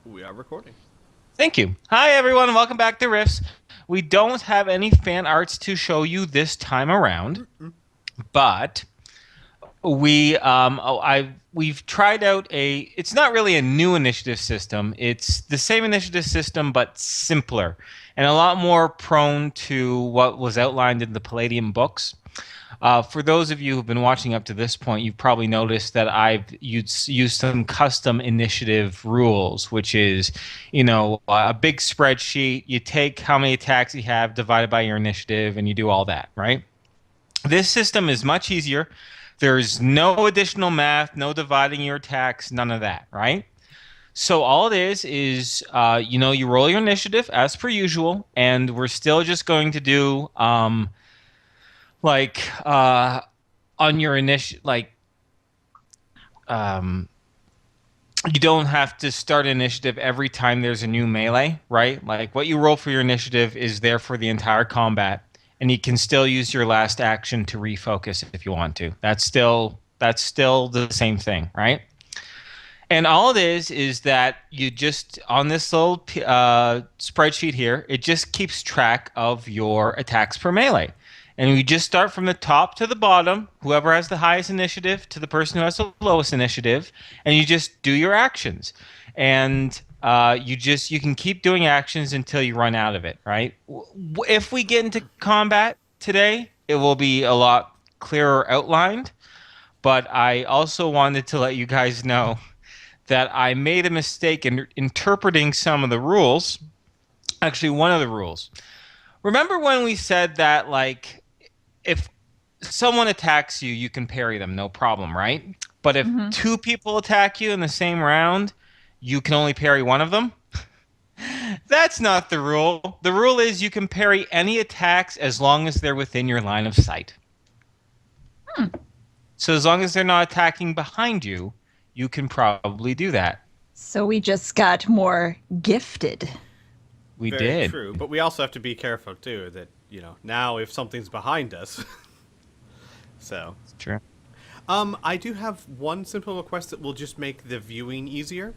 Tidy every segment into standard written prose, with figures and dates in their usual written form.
We are recording. Thank you. Hi, everyone, and welcome back to Riffs. We don't have any fan arts to show you this time around, but we've tried out a. It's not really a new initiative system. It's the same initiative system, but simpler and a lot more prone to what was outlined in the Palladium books. For those of you who've been watching up to this point, you've probably noticed that I've used some custom initiative rules, which is, a big spreadsheet. You take how many attacks you have divided by your initiative, and you do all that, right? This system is much easier. There's no additional math, no dividing your attacks, none of that, right? So all it is, you roll your initiative as per usual, and we're still just going to do like on your initial um you don't have to start initiative every time there's a new melee, right? Like what you roll for your initiative is there for the entire combat, and you can still use your last action to refocus if you want to. That's still the same thing, right? And all it is that you just on this little spreadsheet here, it just keeps track of your attacks per melee. And we just start from the top to the bottom, whoever has the highest initiative to the person who has the lowest initiative, and you just do your actions. And you can keep doing actions until you run out of it, right? If we get into combat today, it will be a lot clearer outlined. But I also wanted to let you guys know that I made a mistake in interpreting some of the rules. Actually, one of the rules. Remember when we said that, like, if someone attacks you, you can parry them, no problem, right? But if Hmm. two people attack you in the same round, you can only parry one of them? That's not the rule. The rule is you can parry any attacks as long as they're within your line of sight. Hmm. So as long as they're not attacking behind you, you can probably do that. So we just got more gifted. We Very did. true. But we also have to be careful, too, that, now if something's behind us. So. It's true. I do have one simple request that will just make the viewing easier.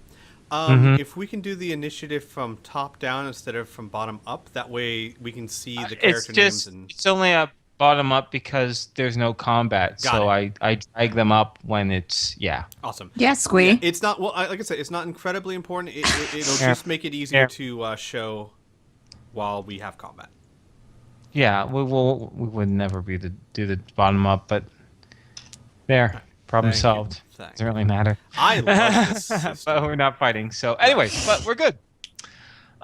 hmm If we can do the initiative from top down instead of from bottom up, that way we can see the It's character names just and. it's only a bottom up because there's no combat, Got so it. I drag them up when it's yeah. Awesome. Yeah, Yeah, Squee. it's not, well, like I said, it's not incredibly important. It'll Here, just make it easier here. to show while we have combat. Yeah, we would never be to do the bottom up, but there, problem Thank you. solved. Thank Doesn't you. really matter. I love this But system. we're not fighting. So, Right. anyways, but we're good.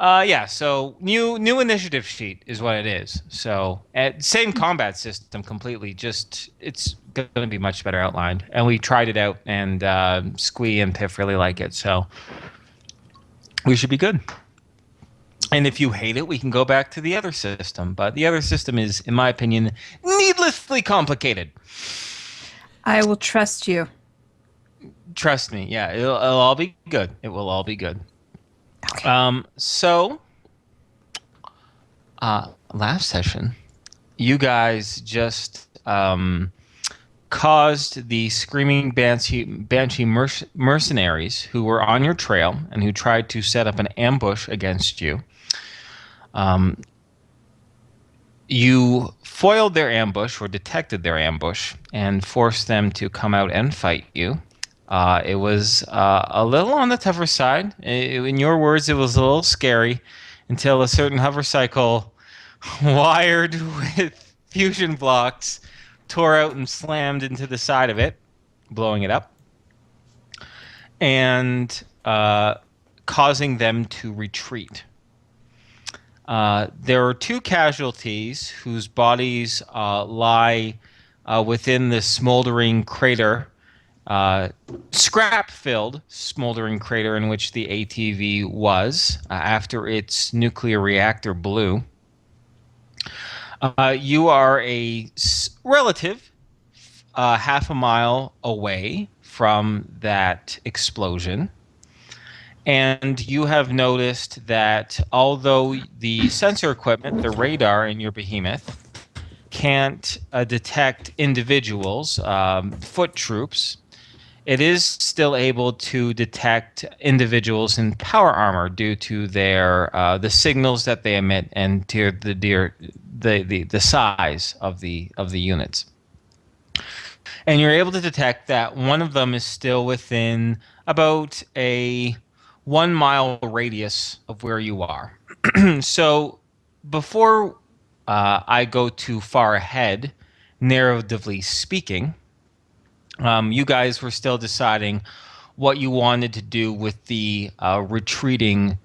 Yeah. So new initiative sheet is what it is. So same combat system completely. Just it's going to be much better outlined. And we tried it out, and Squee and Piff really like it. So we should be good. And if you hate it, we can go back to the other system. But the other system is, in my opinion, needlessly complicated. I will trust you. Trust me. Yeah, it'll all be good. It will all be good. So last session, you guys just caused the screaming banshee mercenaries who were on your trail and who tried to set up an ambush against you. Um, you foiled their ambush or detected their ambush and forced them to come out and fight you. It was a little on the tougher side. In your words, it was a little scary until a certain hover cycle wired with fusion blocks tore out and slammed into the side of it, blowing it up, and causing them to retreat. There are two casualties whose bodies lie within the smoldering crater, scrap-filled smoldering crater in which the ATV was after its nuclear reactor blew. You are a relative half a mile away from that explosion. And you have noticed that although the sensor equipment, the radar in your behemoth, can't detect individuals, foot troops, it is still able to detect individuals in power armor due to their the signals that they emit and to the size of the units. And you're able to detect that one of them is still within about a 1 mile radius of where you are. So before I go too far ahead, narratively speaking, you guys were still deciding what you wanted to do with the retreating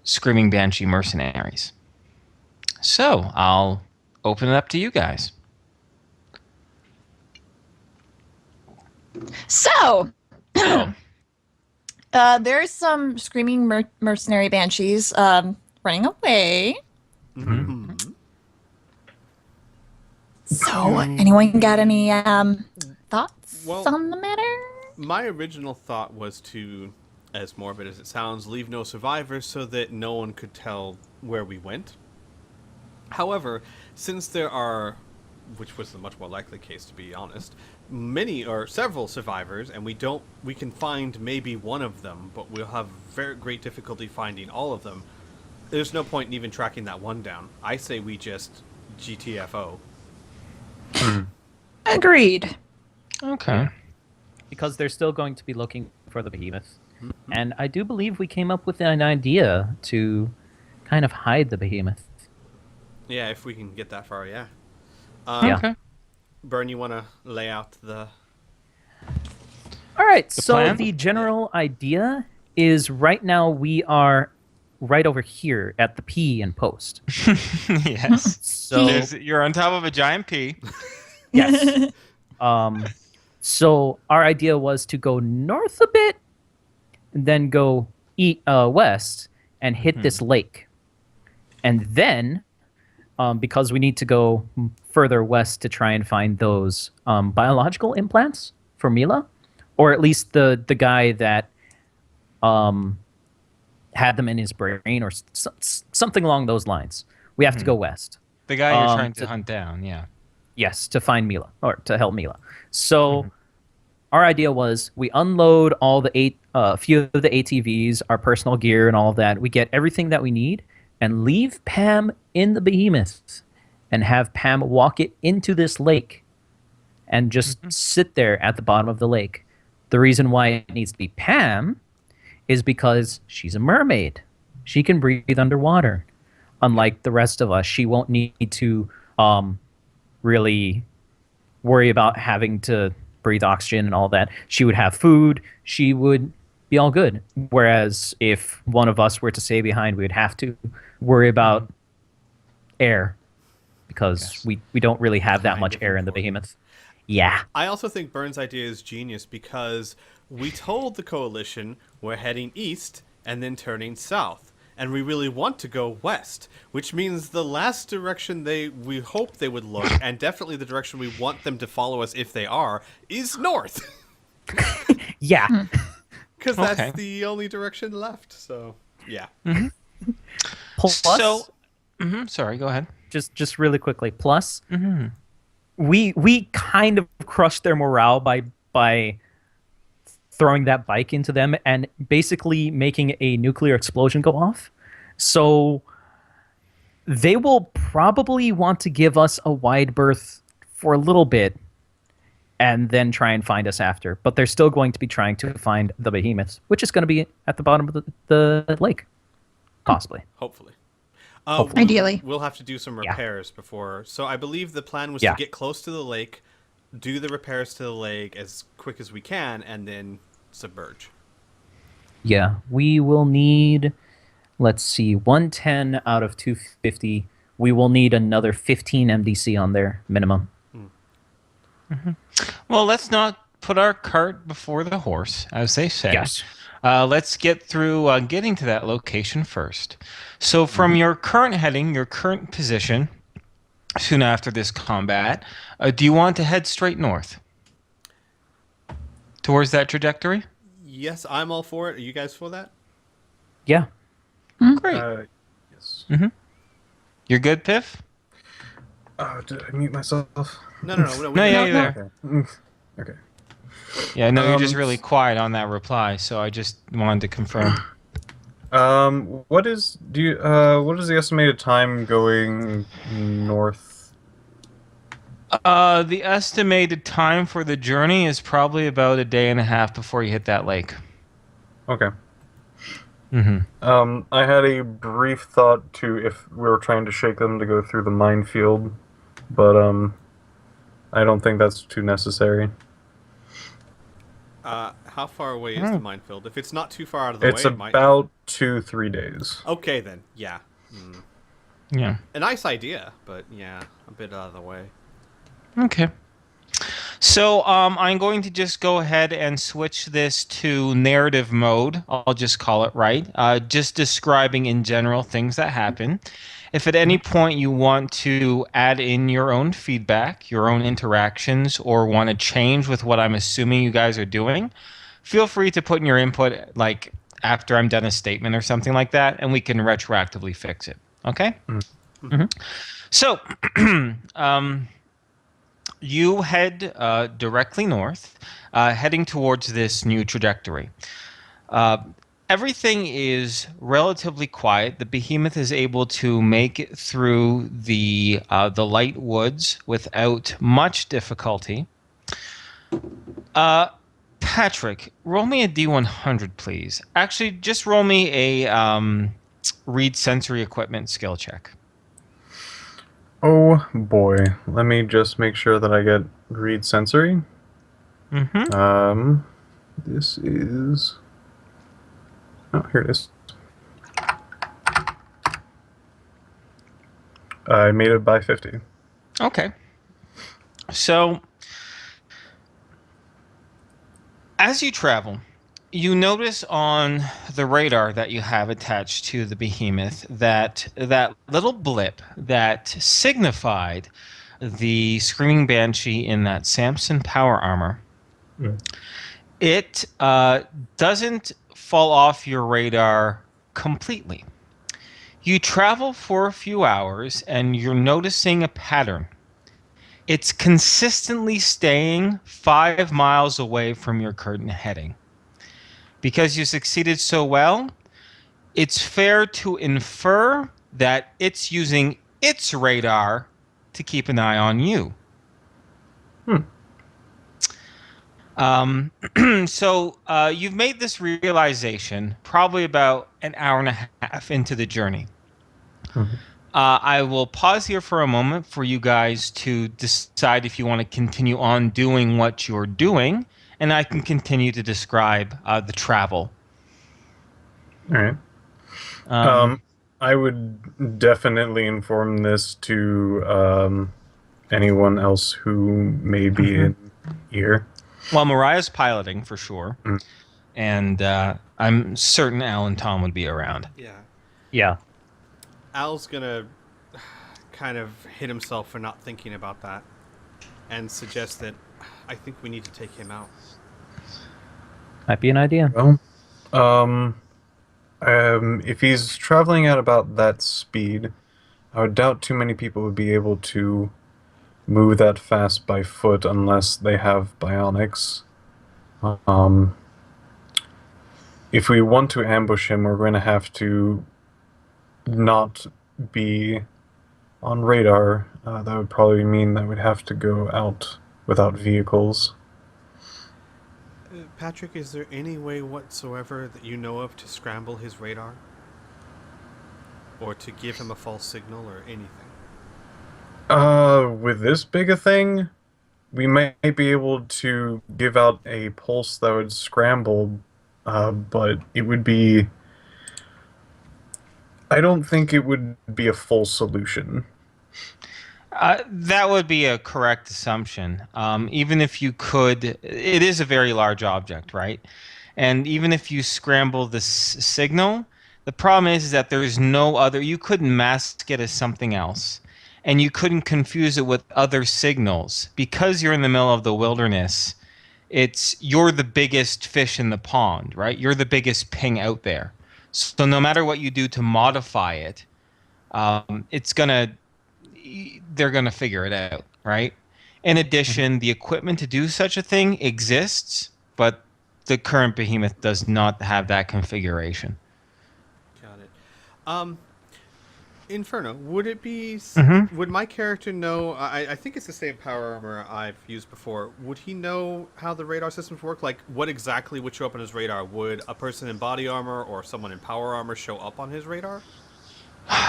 Screaming Banshee mercenaries. So I'll open it up to you guys. So, Oh. there's some screaming mercenary banshees running away. Mm-hmm. So, anyone got any thoughts Well, on the matter? My original thought was to, as morbid as it sounds, leave no survivors so that no one could tell where we went. However, since there are, which was the much more likely case to be honest, many or several survivors, and we can find maybe one of them, but we'll have very great difficulty finding all of them. There's no point in even tracking that one down. I say we just GTFO. Agreed. Okay. Because they're still going to be looking for the behemoth. Mm-hmm. And I do believe we came up with an idea to kind of hide the behemoth. Yeah, if we can get that far, yeah. Okay. Burn, you want to lay out the... All right, The so plan? the general idea is right now we are right over here at the P and post. Yes. So You're on top of a giant P. yes. So our idea was to go north a bit, and then go west and hit this lake, and then because we need to go further west to try and find those biological implants for Mila, or at least the guy that had them in his brain, or something along those lines. We have to go west. The guy you're trying to hunt down, yeah. Yes, to find Mila, or to help Mila. So our idea was we unload all the few of the ATVs, our personal gear and all of that. We get everything that we need and leave Pam in the behemoth and have Pam walk it into this lake and just sit there at the bottom of the lake. The reason why it needs to be Pam is because she's a mermaid. She can breathe underwater. Unlike the rest of us, she won't need to really worry about having to breathe oxygen and all that. She would have food. She would be all good. Whereas if one of us were to stay behind, we would have to worry about air because we don't really have that much air in the behemoth. Yeah. I also think Byrne's idea is genius because we told the Coalition we're heading east and then turning south. And we really want to go west, which means the last direction we hope they would look, and definitely the direction we want them to follow us if they are, is north. Yeah. Because that's the only direction left. So, yeah. Plus, Sorry, go ahead. just really quickly. Plus, we kind of crushed their morale by throwing that bike into them and basically making a nuclear explosion go off. So they will probably want to give us a wide berth for a little bit and then try and find us after. But they're still going to be trying to find the behemoths, which is going to be at the bottom of the lake, possibly. Hopefully. Ideally. We'll have to do some repairs before. So I believe the plan was to get close to the lake, do the repairs to the lake as quick as we can, and then submerge. Yeah, we will need, let's see, 110 out of 250. We will need another 15 MDC on there, minimum. Well, let's not put our cart before the horse, as they say. Yes. Let's get through getting to that location first. So from your current heading, your current position, soon after this combat, do you want to head straight north? Towards that trajectory? Yes, I'm all for it. Are you guys for that? Yeah. Great. Yes. You're good, Piff? Did I mute myself? No. No, yeah, you're there. Okay. Okay. Yeah, no, you're just really quiet on that reply, so I just wanted to confirm. What is the estimated time going north? The estimated time for the journey is probably about a day and a half before you hit that lake. Okay. Mm-hmm. I had a brief thought to if we were trying to shake them to go through the minefield, but I don't think that's too necessary. How far away is the minefield? If it's not too far out of the way, It's it might... about 2-3 days. Okay, then. Yeah. Yeah. A nice idea, but yeah, a bit out of the way. Okay. So I'm going to just go ahead and switch this to narrative mode. I'll just call it, right? Just describing in general things that happen. If at any point you want to add in your own feedback, your own interactions, or want to change with what I'm assuming you guys are doing, feel free to put in your input, like after I'm done a statement or something like that, and we can retroactively fix it. Okay? Mm-hmm. So, you head directly north, heading towards this new trajectory. Everything is relatively quiet. The behemoth is able to make it through the light woods without much difficulty. Patrick, roll me a D100, please. Actually, just roll me a read sensory equipment skill check. Oh boy, let me just make sure that I get read sensory. Mm-hmm. This is... Oh, here it is. I made it by 50. Okay. So, as you travel, you notice on the radar that you have attached to the behemoth that little blip that signified the screaming banshee in that Samson power armor. It doesn't fall off your radar completely. You travel for a few hours and you're noticing a pattern. It's consistently staying 5 miles away from your current heading. Because you succeeded so well, it's fair to infer that it's using its radar to keep an eye on you. So you've made this realization probably about an hour and a half into the journey. I will pause here for a moment for you guys to decide if you want to continue on doing what you're doing, and I can continue to describe the travel. All right. I would definitely inform this to anyone else who may be in here. Well, Mariah's piloting for sure, and I'm certain Al and Tom would be around. Yeah. Al's gonna kind of hit himself for not thinking about that and suggest that I think we need to take him out. Might be an idea. Well, if he's traveling at about that speed, I would doubt too many people would be able to move that fast by foot unless they have bionics. If we want to ambush him, we're going to have to not be on radar. That would probably mean that we'd have to go out without vehicles. Patrick, is there any way whatsoever that you know of to scramble his radar? Or to give him a false signal or anything? With this big a thing, we might be able to give out a pulse that would scramble, but it would be... I don't think it would be a full solution. That would be a correct assumption. Even if you could, it is a very large object, right? And even if you scramble the signal, the problem is that there is no other, you couldn't mask it as something else. And you couldn't confuse it with other signals. Because you're in the middle of the wilderness, you're the biggest fish in the pond, right? You're the biggest ping out there. So no matter what you do to modify it, they're gonna figure it out, right? In addition, the equipment to do such a thing exists, but the current behemoth does not have that configuration. Got it. Inferno, would it be? Mhm. Would my character know? I think it's the same power armor I've used before. Would he know how the radar systems work? Like, what exactly would show up on his radar? Would a person in body armor or someone in power armor show up on his radar?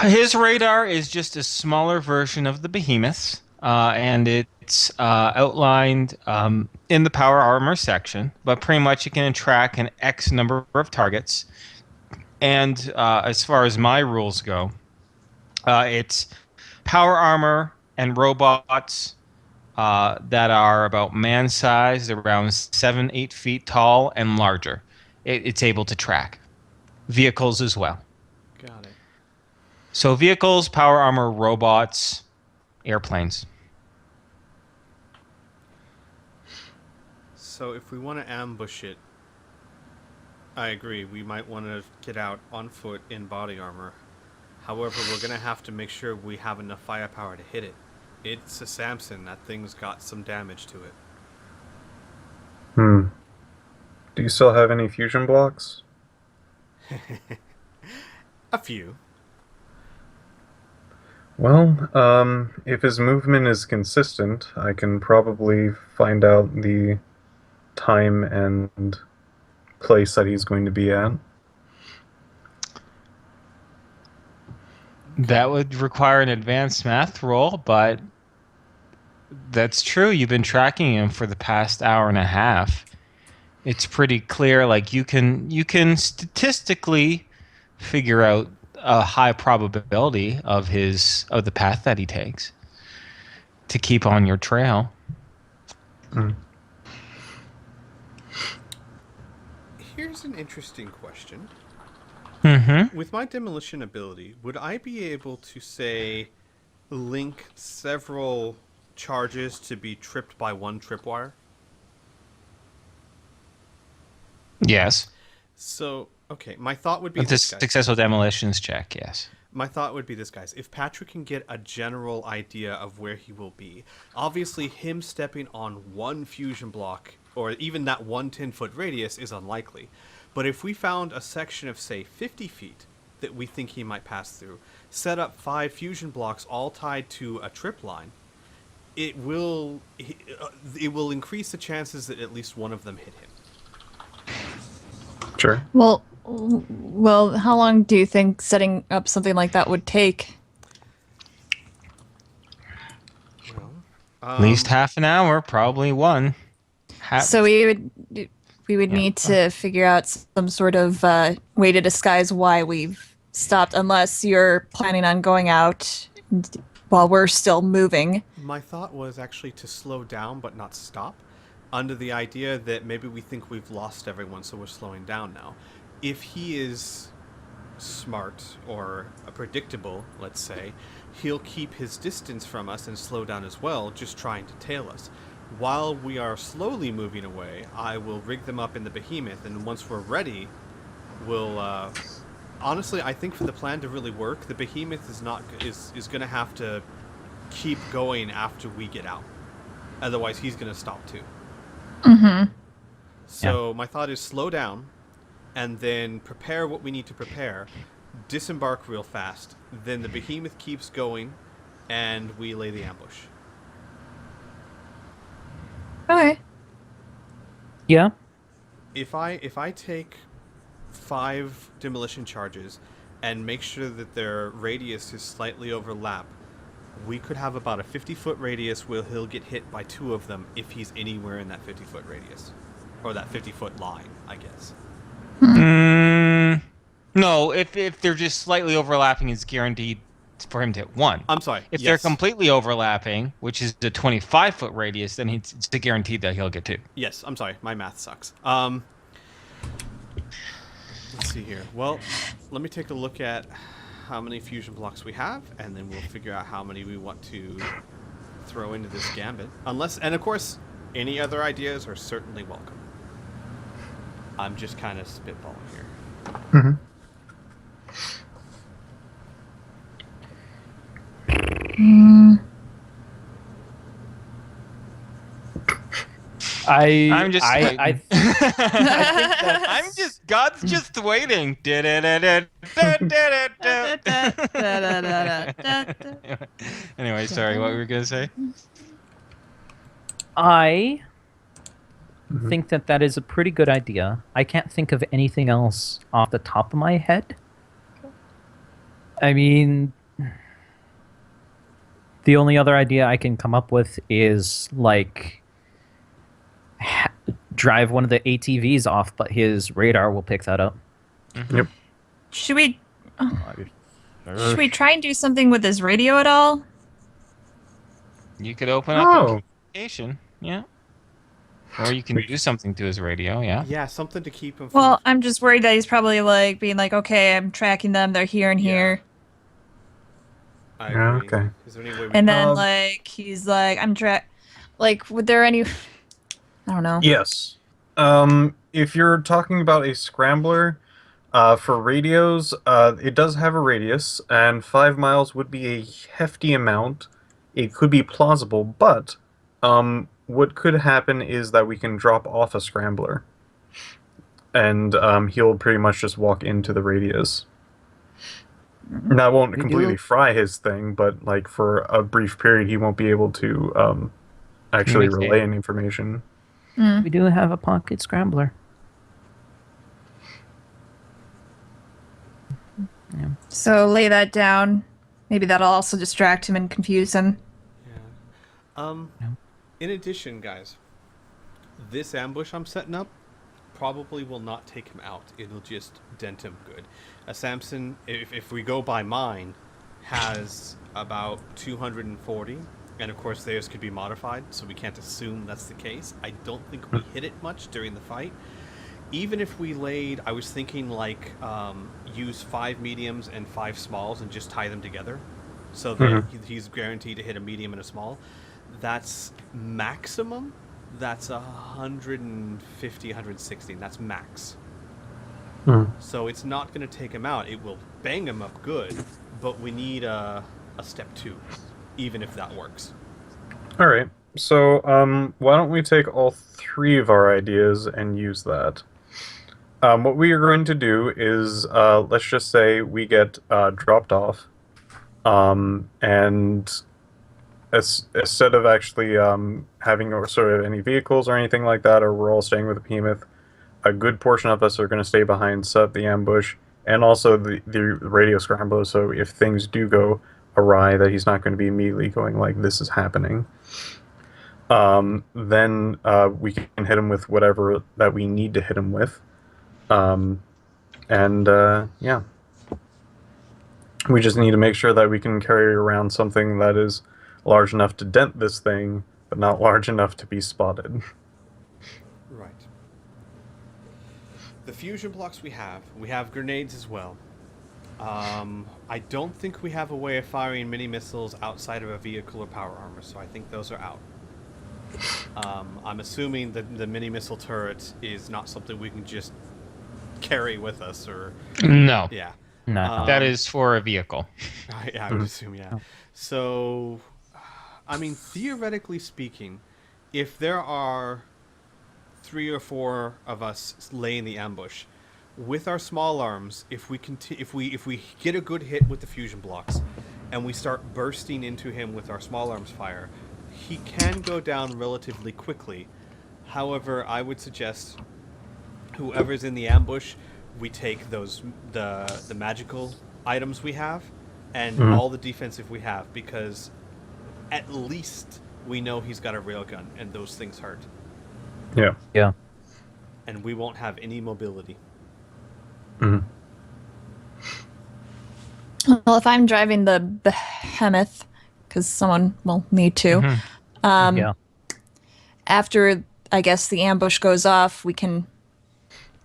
His radar is just a smaller version of the behemoth's, and it's outlined in the power armor section. But pretty much, it can track an X number of targets. And as far as my rules go, it's power armor and robots that are about man-sized, around 7-8 feet tall and larger. It's able to track vehicles as well. Got it. So vehicles, power armor, robots, airplanes. So if we want to ambush it, I agree. We might want to get out on foot in body armor. However, we're going to have to make sure we have enough firepower to hit it. It's a Samson. That thing's got some damage to it. Do you still have any fusion blocks? A few. Well, if his movement is consistent, I can probably find out the time and place that he's going to be at. That would require an advanced math roll, but that's true. You've been tracking him for the past hour and a half. It's pretty clear. Like you can statistically figure out a high probability of the path that he takes to keep on your trail. Here's an interesting question. Mm-hmm. With my demolition ability, would I be able to, say, link several charges to be tripped by one tripwire? Yes. So, okay, my thought would be With a this, guys. successful demolitions check, yes. My thought would be this, guys. If Patrick can get a general idea of where he will be, obviously him stepping on one fusion block, or even that 1 10-foot radius, is unlikely. But if we found a section of, say, 50 feet that we think he might pass through, set up 5 fusion blocks all tied to a trip line, it will increase the chances that at least one of them hit him. Sure. Well, how long do you think setting up something like that would take? Well, At least half an hour, probably one. So we would need to figure out some sort of way to disguise why we've stopped, unless you're planning on going out while we're still moving. my thought was actually to slow down but not stop, under the idea that maybe we think we've lost everyone, so we're slowing down now. If he is smart or predictable, let's say, he'll keep his distance from us and slow down as well, just trying to tail us. While we are slowly moving away, I will rig them up in the behemoth, and once we're ready, we'll honestly, I think for the plan to really work, the behemoth is going to have to keep going after we get out. Otherwise, he's going to stop too. Mm-hmm. So my thought is slow down, and then prepare what we need to prepare, disembark real fast, then the behemoth keeps going, and we lay the ambush. Okay. Yeah. If I take 5 demolition charges and make sure that their radius is slightly overlap, we could have about a 50-foot radius where he'll get hit by 2 of them if he's anywhere in that 50-foot radius. Or that 50-foot line, I guess. No, if they're just slightly overlapping, it's guaranteed for him to hit 1. I'm sorry. If they're completely overlapping, which is the 25-foot radius, then it's guaranteed that he'll get 2. Yes, I'm sorry. My math sucks. Let's see here. Well, let me take a look at how many fusion blocks we have, and then we'll figure out how many we want to throw into this gambit. And of course, any other ideas are certainly welcome. I'm just kind of spitballing here. Mm-hmm. I'm just I, waiting. I think that's- I'm just God's just waiting. Anyway, sorry, what were we gonna say? I Mhm. think that is a pretty good idea. I can't think of anything else off the top of my head. I mean, the only other idea I can come up with is like drive one of the ATVs off, but his radar will pick that up. Yep. Should we try and do something with his radio at all? You could open up Oh. a communication, yeah. Or you can do something to his radio, yeah. Yeah, something to keep him. Well, I'm just worried that he's probably like being like, okay, I'm tracking them. They're here and Yeah. here. I Yeah, agree. okay. Is there any way we And then Um, like he's like, like, would there any? I don't know. Yes. If you're talking about a scrambler, for radios, it does have a radius, and 5 miles would be a hefty amount. It could be plausible, but what could happen is that we can drop off a scrambler, and he'll pretty much just walk into the radius. That won't We completely do- fry his thing, but like for a brief period, he won't be able to actually Communicate. relay any information. We do have a pocket scrambler. So lay that down. Maybe that'll also distract him and confuse him. Yeah. In addition, guys, this ambush I'm setting up probably will not take him out. It'll just dent him good. Samson, if we go by mine, has about 240, and of course theirs could be modified, so we can't assume that's the case. I don't think we hit it much during the fight. Even if we laid, I was thinking like use 5 mediums and 5 smalls and just tie them together, so that he's guaranteed to hit a medium and a small. That's maximum. That's 150, 160. That's max. So it's not going to take him out. It will bang him up good, but we need a step 2, even if that works. All right. So, why don't we take all 3 of our ideas and use that? What we are going to do is, let's just say we get dropped off, and instead of actually having sort of any vehicles or anything like that, or we're all staying with the behemoth, a good portion of us are going to stay behind, set up the ambush, and also the radio scrambler, so if things do go awry, that he's not going to be immediately going like, this is happening. Then we can hit him with whatever that we need to hit him with. Yeah. We just need to make sure that we can carry around something that is large enough to dent this thing, but not large enough to be spotted. Right. The fusion blocks we have grenades as well. I don't think we have a way of firing mini missiles outside of a vehicle or power armor, so I think those are out. I'm assuming that the mini missile turret is not something we can just carry with us, or No. yeah. No. That is for a vehicle. Yeah, I would assume, yeah. So, I mean, theoretically speaking, if there are 3 or 4 of us laying the ambush, with our small arms, if we get a good hit with the fusion blocks, and we start bursting into him with our small arms fire, he can go down relatively quickly. However, I would suggest whoever's in the ambush, we take the magical items we have and all the defensive we have, because at least we know he's got a railgun and those things hurt, Yeah. Yeah. and we won't have any mobility. Well, if I'm driving the behemoth, because someone will need to, Yeah. after I guess the ambush goes off, we can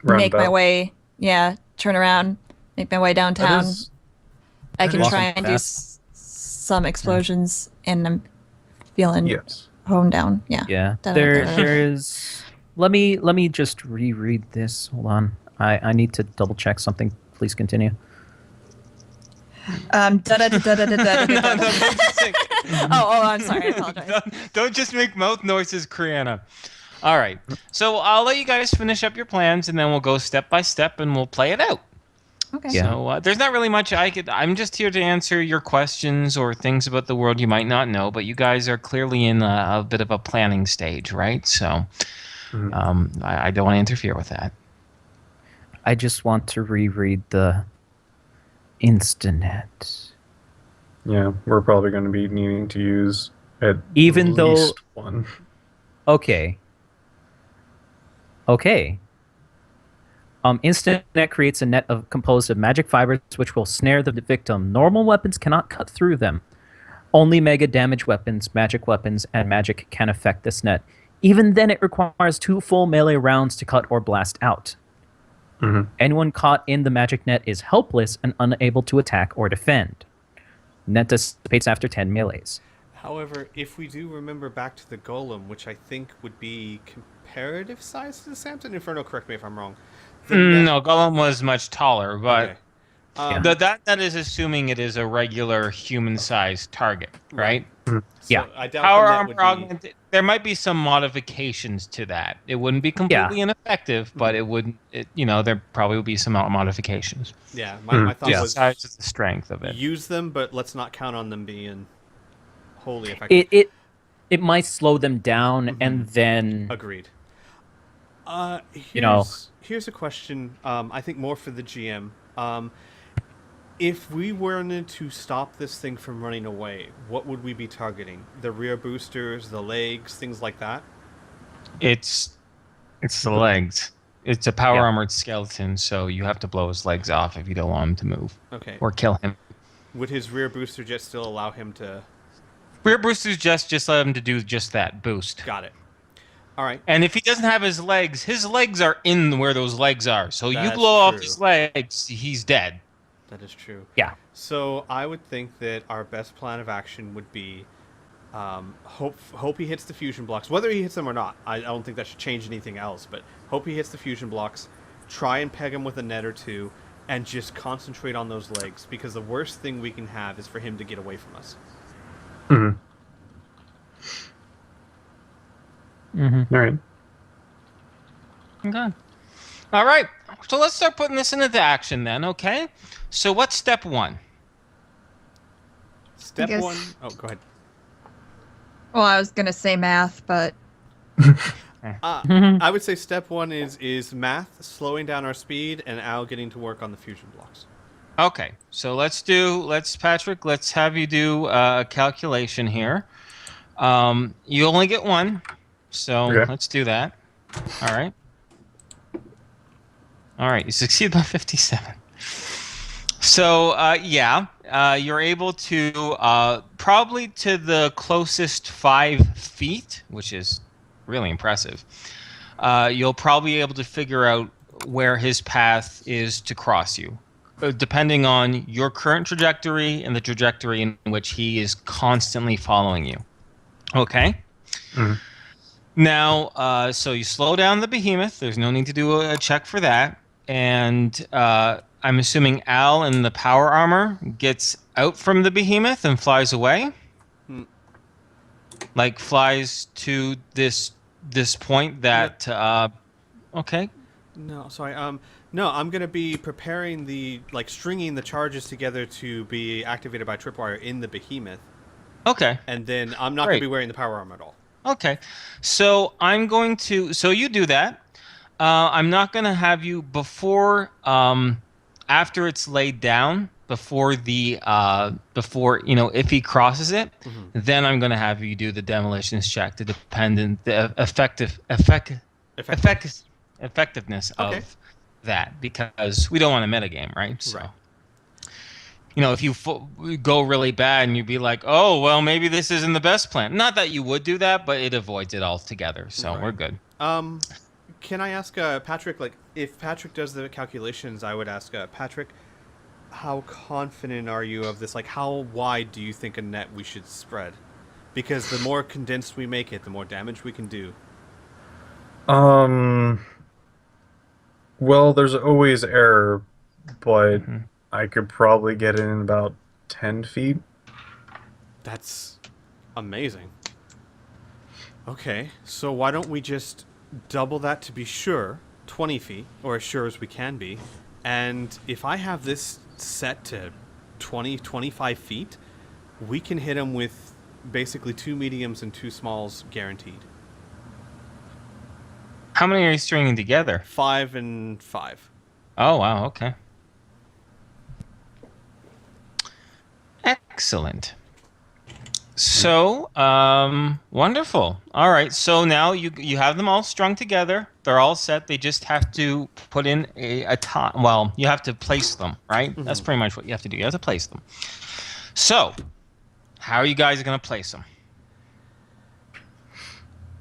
make my Roundabout. way. Yeah, turn around, make my way downtown. That is- I can that is try and do fast. some explosions, and I'm feeling Yes. honed down. Yeah. Yeah. Da-da-da-da. There's let me just reread this. Hold on. I need to double check something. Please continue. Oh, I'm sorry. I apologize. Don't just make mouth noises, Criana. All right. So I'll let you guys finish up your plans, and then we'll go step by step, and we'll play it out. Okay. Yeah. So there's not really much I'm just here to answer your questions or things about the world you might not know, but you guys are clearly in a bit of a planning stage, right? So I don't want to interfere with that. I just want to reread the Instanet. Yeah, we're probably going to be needing to use at Even though- least one. Okay. Instanet creates a net composed of magic fibers which will snare the victim. Normal weapons cannot cut through them. Only mega damage weapons, and magic can affect this net. Even then, it requires 2 full melee rounds to cut or blast out. Anyone caught in the magic net is helpless and unable to attack or defend. Net dissipates after 10 melees. However, if we do remember back to the golem, which I think would be comparative size to the Samson Inferno, correct me if I'm wrong. No, Golem was much taller, but Okay. that is assuming it is a regular human-sized target, right? So Yeah. I doubt Power the net armor would be... augmented. There might be some modifications to that. It wouldn't be completely ineffective, but it wouldn't. There probably would be some modifications. Yeah, my thought Just was the size of the strength of it. use them, but let's not count on them being wholly effective. It might slow them down, and then Agreed. Here's a question. I think more for the GM. If we wanted to stop this thing from running away, what would we be targeting? The rear boosters, the legs, things like that? It's the legs. It's a power armored skeleton, so you have to blow his legs off if you don't want him to move. Okay. Or kill him. Would his rear booster jet still allow him to... Rear boosters just let him to do just that, boost. Got it. All right. And if he doesn't have his legs are in where those legs are. So you That's blow off true. his legs, he's dead. That is true. Yeah. So I would think that our best plan of action would be hope he hits the fusion blocks. Whether he hits them or not, I don't think that should change anything else. But hope he hits the fusion blocks, try and peg him with a net or two, and just concentrate on those legs. Because the worst thing we can have is for him to get away from us. All right. Okay. All right. So let's start putting this into action then, okay? So what's step 1? Step guess- 1... Oh, go ahead. Well, I was gonna say math, but I would say step 1 is math, slowing down our speed, and Al getting to work on the fusion blocks. Okay. So Patrick, let's have you do a calculation here. You only get 1. So Okay. let's do that. All right. All right. You succeed by 57. So, you're able to probably to the closest 5 feet, which is really impressive. You'll probably be able to figure out where his path is to cross you, depending on your current trajectory and the trajectory in which he is constantly following you. Okay? Now, so you slow down the behemoth. There's no need to do a check for that. And I'm assuming Al in the power armor gets out from the behemoth and flies away. Like flies to this point that okay. No, sorry. No, I'm gonna be preparing stringing the charges together to be activated by tripwire in the behemoth, Okay. and then I'm not gonna be wearing the power armor at all. Okay. So I'm going to so you do that. I'm not going to have you before after it's laid down, before if he crosses it, then I'm going to have you do the demolitions check, the effectiveness Okay. of that, because we don't want to metagame, right? So, Right. if you go really bad and you'd be like, oh, well, maybe this isn't the best plan. Not that you would do that, but it avoids it altogether. So Right. we're good. Can I ask Patrick, if Patrick does the calculations, I would ask Patrick, how confident are you of this? How wide do you think a net we should spread? Because the more condensed we make it, the more damage we can do. Well, there's always error, but I could probably get it in about 10 feet. That's amazing. Okay, so why don't we just double that to be sure, 20 feet, or as sure as we can be. And if I have this set to 20, 25 feet, we can hit him with basically 2 mediums and 2 smalls guaranteed. How many are you stringing together? 5 and 5. Oh, wow. Okay. Excellent. So, wonderful. All right. So now you have them all strung together. They're all set. They just have to put in a time. Well, you have to place them, right? Mm-hmm. That's pretty much what you have to do. You have to place them. So, how are you guys going to place them?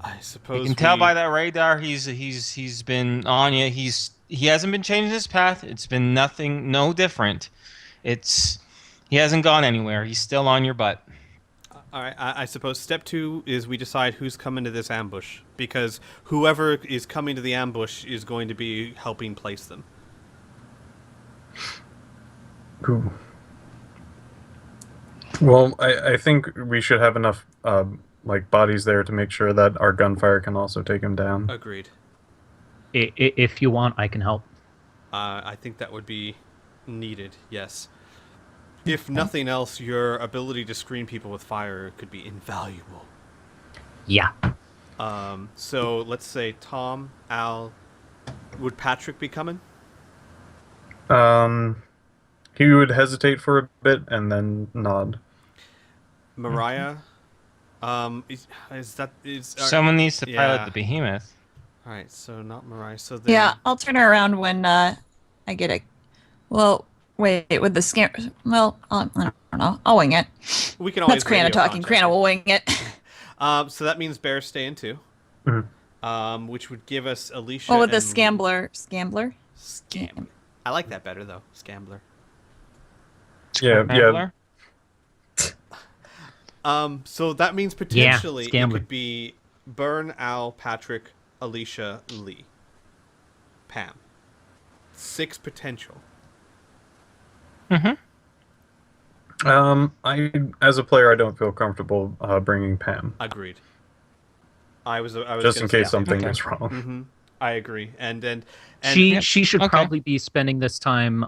I suppose you can tell by that radar he's been on you. He hasn't been changing his path. It's been no different. He hasn't gone anywhere. He's still on your butt. All right. I suppose step 2 is we decide who's coming to this ambush, because whoever is coming to the ambush is going to be helping place them. Ooh. Well, I think we should have enough bodies there to make sure that our gunfire can also take him down. Agreed. If you want, I can help. I think that would be needed, yes. If nothing else, your ability to screen people with fire could be invaluable. Yeah. So let's say Tom, Al, would Patrick be coming? He would hesitate for a bit and then nod. Mariah, someone needs to pilot the behemoth. All right, so not Mariah. So then... Yeah, I'll turn her around when I get a. Well, wait, with the scam. Well, I don't know. I'll wing it. We can always. That's Criana talking. Criana will wing it. So that means Bear's staying too. Mm-hmm. Which would give us Alicia. Well, with the Scambler. I like that better though. Scambler. Yeah. So that means potentially it Scambler. could be Burn, Al, Patrick, Alicia, Lee, Pam. 6 potential. Mm-hmm. As a player, I don't feel comfortable bringing Pam. Agreed. I was just in case something is wrong. Mm-hmm. I agree, and she should probably be spending this time.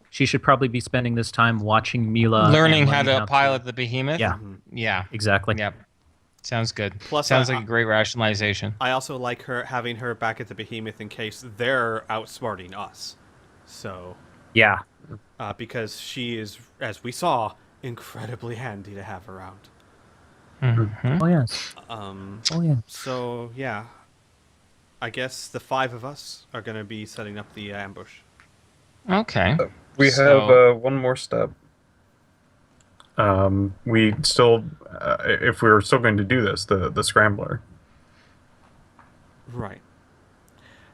She should probably be spending this time watching Mila, learning how to pilot the behemoth. Yeah, yeah, exactly. Yep, sounds good. Plus, sounds like a great rationalization. I also like having her back at the behemoth in case they're outsmarting us. So yeah, because she is, as we saw, incredibly handy to have around. Mm-hmm. Oh yes. Oh yeah. So yeah, I guess the 5 of us are going to be setting up the ambush. Okay. We have one more step. We still, if we were still going to do this, the scrambler. Right.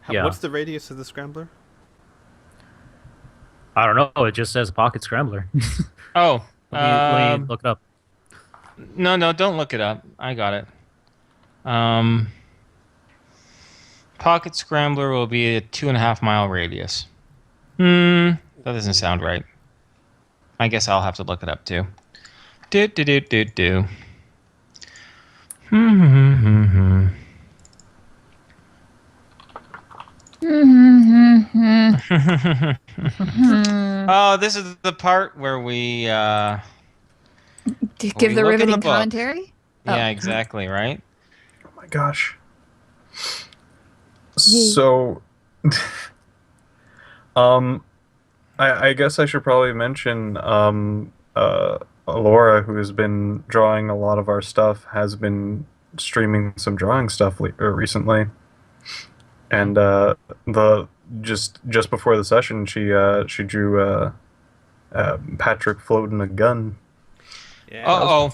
Yeah. What's the radius of the scrambler? I don't know. It just says pocket scrambler. Oh. Let me look it up. No, don't look it up. I got it. Pocket scrambler will be a 2.5 mile radius. That doesn't sound right. I guess I'll have to look it up too. Do. Oh, this is the part where we give the riveting commentary. Yeah, exactly, right? Oh my gosh. So, I guess I should probably mention, Laura, who has been drawing a lot of our stuff, has been streaming some drawing stuff recently. And just before the session, she drew Patrick floating a gun. Yeah. Uh-oh.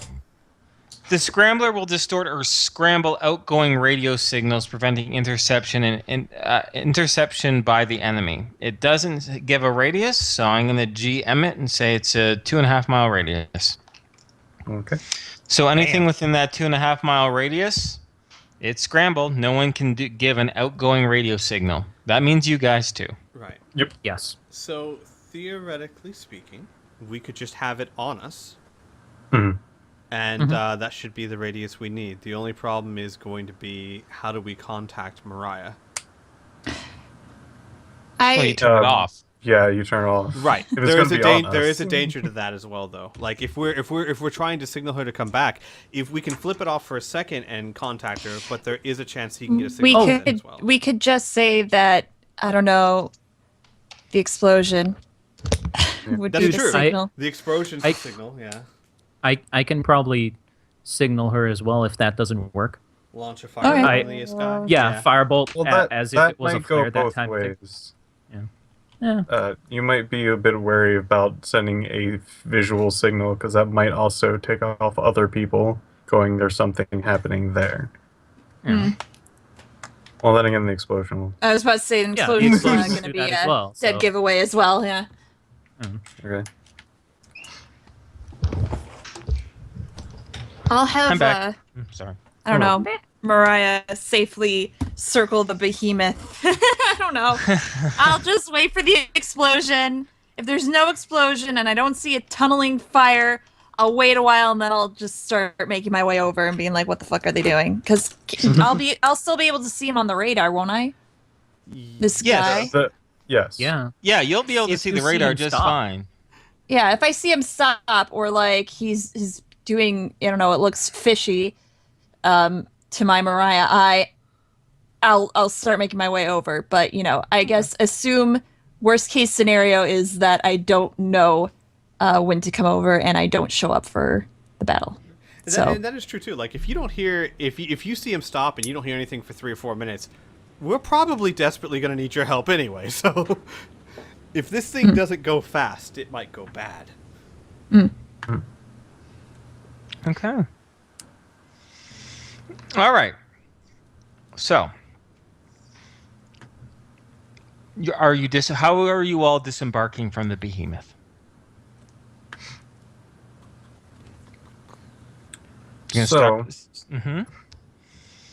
The scrambler will distort or scramble outgoing radio signals, preventing interception and interception by the enemy. It doesn't give a radius, so I'm going to GM it and say it's a 2.5 mile radius. Okay. So anything within that 2.5 mile radius, it's scrambled. No one can give an outgoing radio signal. That means you guys too. Right. Yep. Yes. So theoretically speaking, we could just have it on us. Mm-hmm. And that should be the radius we need. The only problem is going to be, how do we contact Mariah? Well, you turn it off. Yeah, you turn it off. Right. If it's gonna be on There us. is a danger to that as well, though. Like if we're trying to signal her to come back, if we can flip it off for a second and contact her, but there is a chance he can get a we signal could as well. we could just say that, I don't know, the explosion would That's be the true. signal. The explosion signal, yeah. I can probably signal her as well if that doesn't work. Launch a fire Okay. in the sky. Yeah, firebolt Well, as if that it was a might go flare that both time. ways. Yeah. You might be a bit wary about sending a visual signal because that might also tick off other people going, there's something happening there. Well, then again, the explosion will... I was about to say the Yeah, explosion's the not explosions going to do be that a as well, dead so- giveaway as well, yeah. Okay. I'll have, I'm back. Sorry. I don't know, Mariah safely circle the behemoth. I don't know. I'll just wait for the explosion. If there's no explosion and I don't see a tunneling fire, I'll wait a while and then I'll just start making my way over and being like, what the fuck are they doing? Because I'll still be able to see him on the radar, won't I? This Yes. guy? Yes. Yeah. Yeah, you'll be able to If see you the see radar him just stop. fine. Yeah, if I see him stop or like he's doing, I don't know, it looks fishy to my Mariah, I'll start making my way over. But, you know, I guess assume worst case scenario is that I don't know when to come over and I don't show up for the battle. And that is true too. Like if you don't hear, if you see him stop and you don't hear anything for 3 or 4 minutes, we're probably desperately going to need your help anyway. So if this thing doesn't go fast, it might go bad. Okay. All right. So, how are you all disembarking from the behemoth?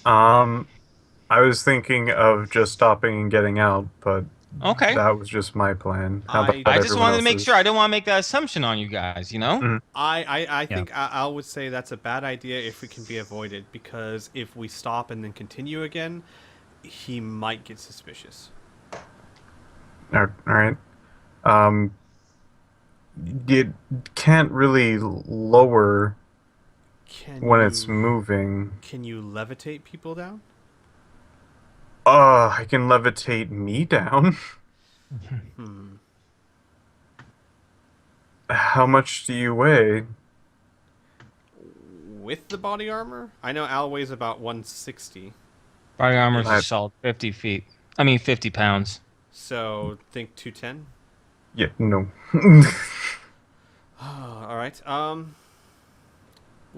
I was thinking of just stopping and getting out, but Okay. that was just my plan. How about I just everyone wanted to make else's? sure. I don't want to make that assumption on you guys, you know? I think I would say that's a bad idea if it can be avoided, because if we stop and then continue again, he might get suspicious. All right. It can't really lower when it's moving. Can you levitate people down? I can levitate me down. How much do you weigh? With the body armor? I know Al weighs about 160. Body armor is I- a solid 50 pounds. So think 210. Yeah, no. All right.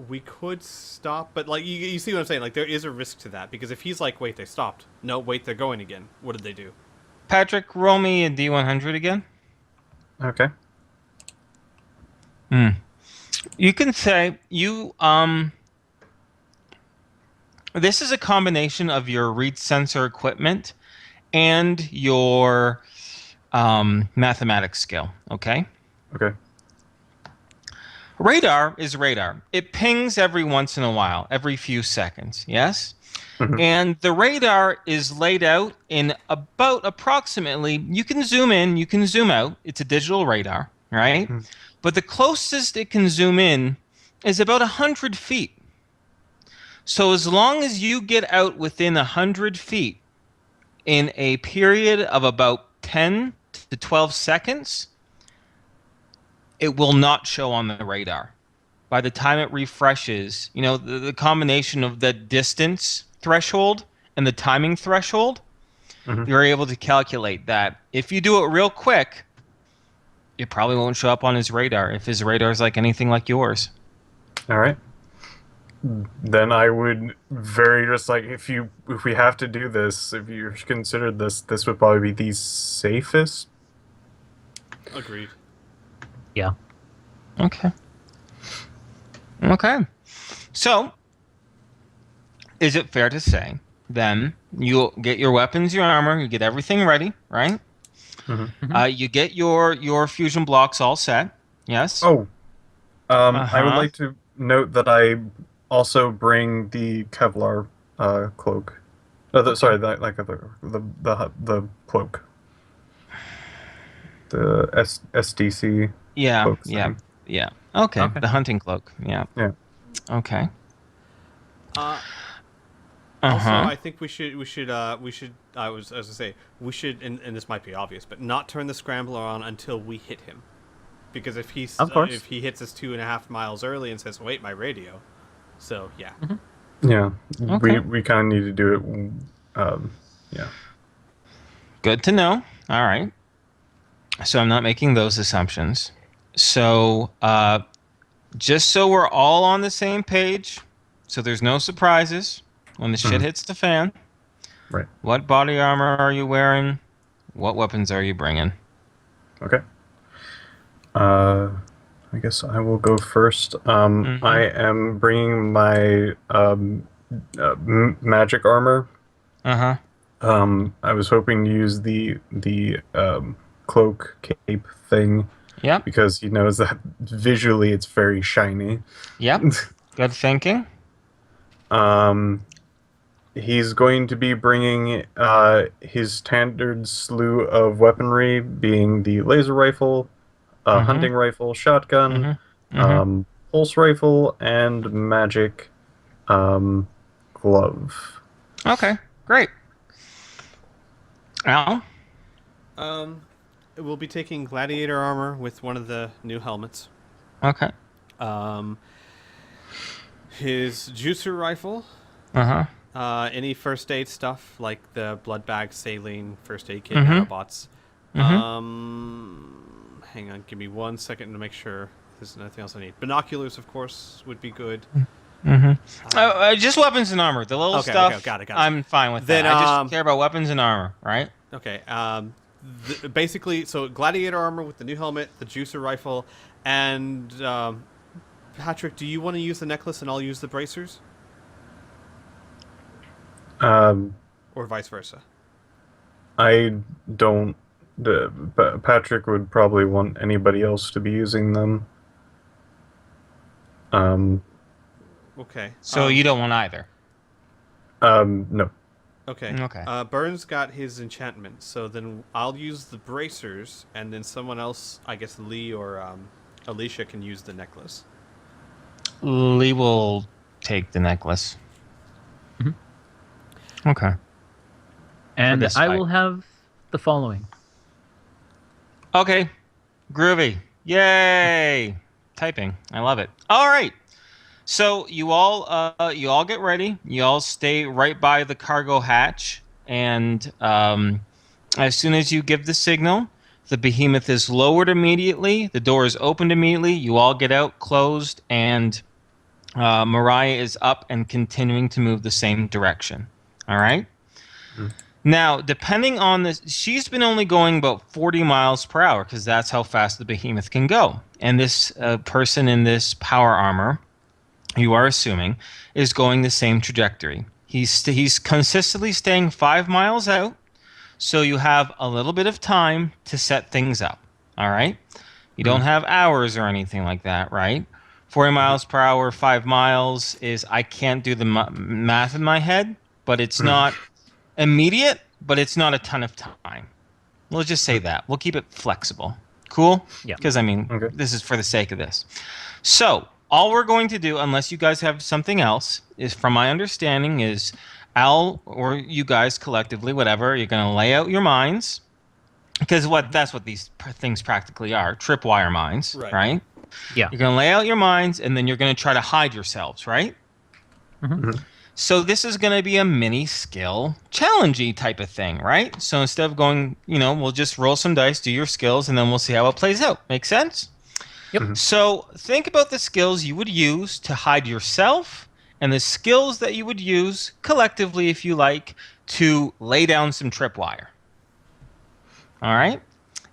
We could stop, but like you see what I'm saying? Like there is a risk to that, because if he's like, wait, they stopped. No, wait, they're going again. What did they do? Patrick, roll me a D100 again. Okay. You can say this is a combination of your read sensor equipment and your mathematics skill, okay? Okay. Radar is radar. It pings every once in a while, every few seconds, yes? And the radar is laid out in about approximately, you can zoom in, you can zoom out. It's a digital radar, right? But the closest it can zoom in is about 100 feet. So as long as you get out within 100 feet in a period of about 10 to 12 seconds, it will not show on the radar. By the time it refreshes, you know, the combination of the distance threshold and the timing threshold, you're able to calculate that. If you do it real quick, it probably won't show up on his radar if his radar is like anything like yours. All right. Then I would just like, if we have to do this, if you considered this would probably be the safest. Agreed. Yeah. Okay. So, is it fair to say, then, you'll get your weapons, your armor, you get everything ready, right? You get your fusion blocks all set, yes? Oh, I would like to note that I also bring the Kevlar cloak. Sorry, the cloak. The SDC Yeah, cloak yeah, thing. yeah. Okay, Okay. the hunting cloak. Yeah. Yeah. Okay. Also, Uh-huh. I think I was as I say, we should, and this might be obvious, but not turn the scrambler on until we hit him, because Of course. if he hits us 2.5 miles early and says, "Wait, my radio," so yeah. Yeah. Okay. We kind of need to do it. Yeah. Good to know. All right. So I'm not making those assumptions. So just so we're all on the same page, so there's no surprises when the shit Mhm. hits the fan. Right. What body armor are you wearing? What weapons are you bringing? Okay. I guess I will go first. Mhm. I am bringing my magic armor. Uh-huh. I was hoping to use the cloak cape thing Yep. because he knows that visually it's very shiny. Yep. Good thinking. He's going to be bringing his standard slew of weaponry, being the laser rifle, hunting rifle, shotgun, pulse rifle, and magic glove. Okay. Great. Al? We'll be taking gladiator armor with one of the new helmets. Okay. His juicer rifle. Uh-huh. Any first aid stuff like the blood bag, saline, first aid kit, nanobots. Hang on, give me 1 second to make sure there's nothing else I need. Binoculars, of course, would be good. Just weapons and armor. The little Okay, stuff, okay, got it. I'm fine with Then, that. I just care about weapons and armor, right? Okay. Basically, so gladiator armor with the new helmet, the juicer rifle, and Patrick, do you want to use the necklace and I'll use the bracers, or vice versa? I don't. Patrick would probably want anybody else to be using them. Okay. So you don't want either. No. Okay. Okay. Burns got his enchantment, so then I'll use the bracers, and then someone else, I guess Lee or Alicia, can use the necklace. Lee will take the necklace. Okay. And this I fight. will have the following. Okay. Groovy. Yay! Typing. I love it. All right. So you all get ready. You all stay right by the cargo hatch, and as soon as you give the signal, the behemoth is lowered immediately. The door is opened immediately. You all get out, closed, and Mariah is up and continuing to move the same direction. All right. Now, depending on this, she's been only going about 40 miles per hour because that's how fast the behemoth can go. And this person in this power armor, you are assuming, is going the same trajectory. He's consistently staying 5 miles out, so you have a little bit of time to set things up. All right? You don't have hours or anything like that, right? 40 miles per hour, 5 miles is, I can't do the math in my head, but it's not immediate, but it's not a ton of time. We'll just say that. We'll keep it flexible. Cool? Yeah. Because, I mean, this is for the sake of this. So, all we're going to do, unless you guys have something else, is from my understanding is Al or you guys collectively, whatever, you're going to lay out your mines. Because that's what these things practically are, tripwire mines, right? Yeah. You're going to lay out your mines, and then you're going to try to hide yourselves, right? So this is going to be a mini skill challengey type of thing, right? So instead of going, we'll just roll some dice, do your skills, and then we'll see how it plays out. Make sense? Yep. So think about the skills you would use to hide yourself and the skills that you would use collectively, if you like, to lay down some tripwire. All right?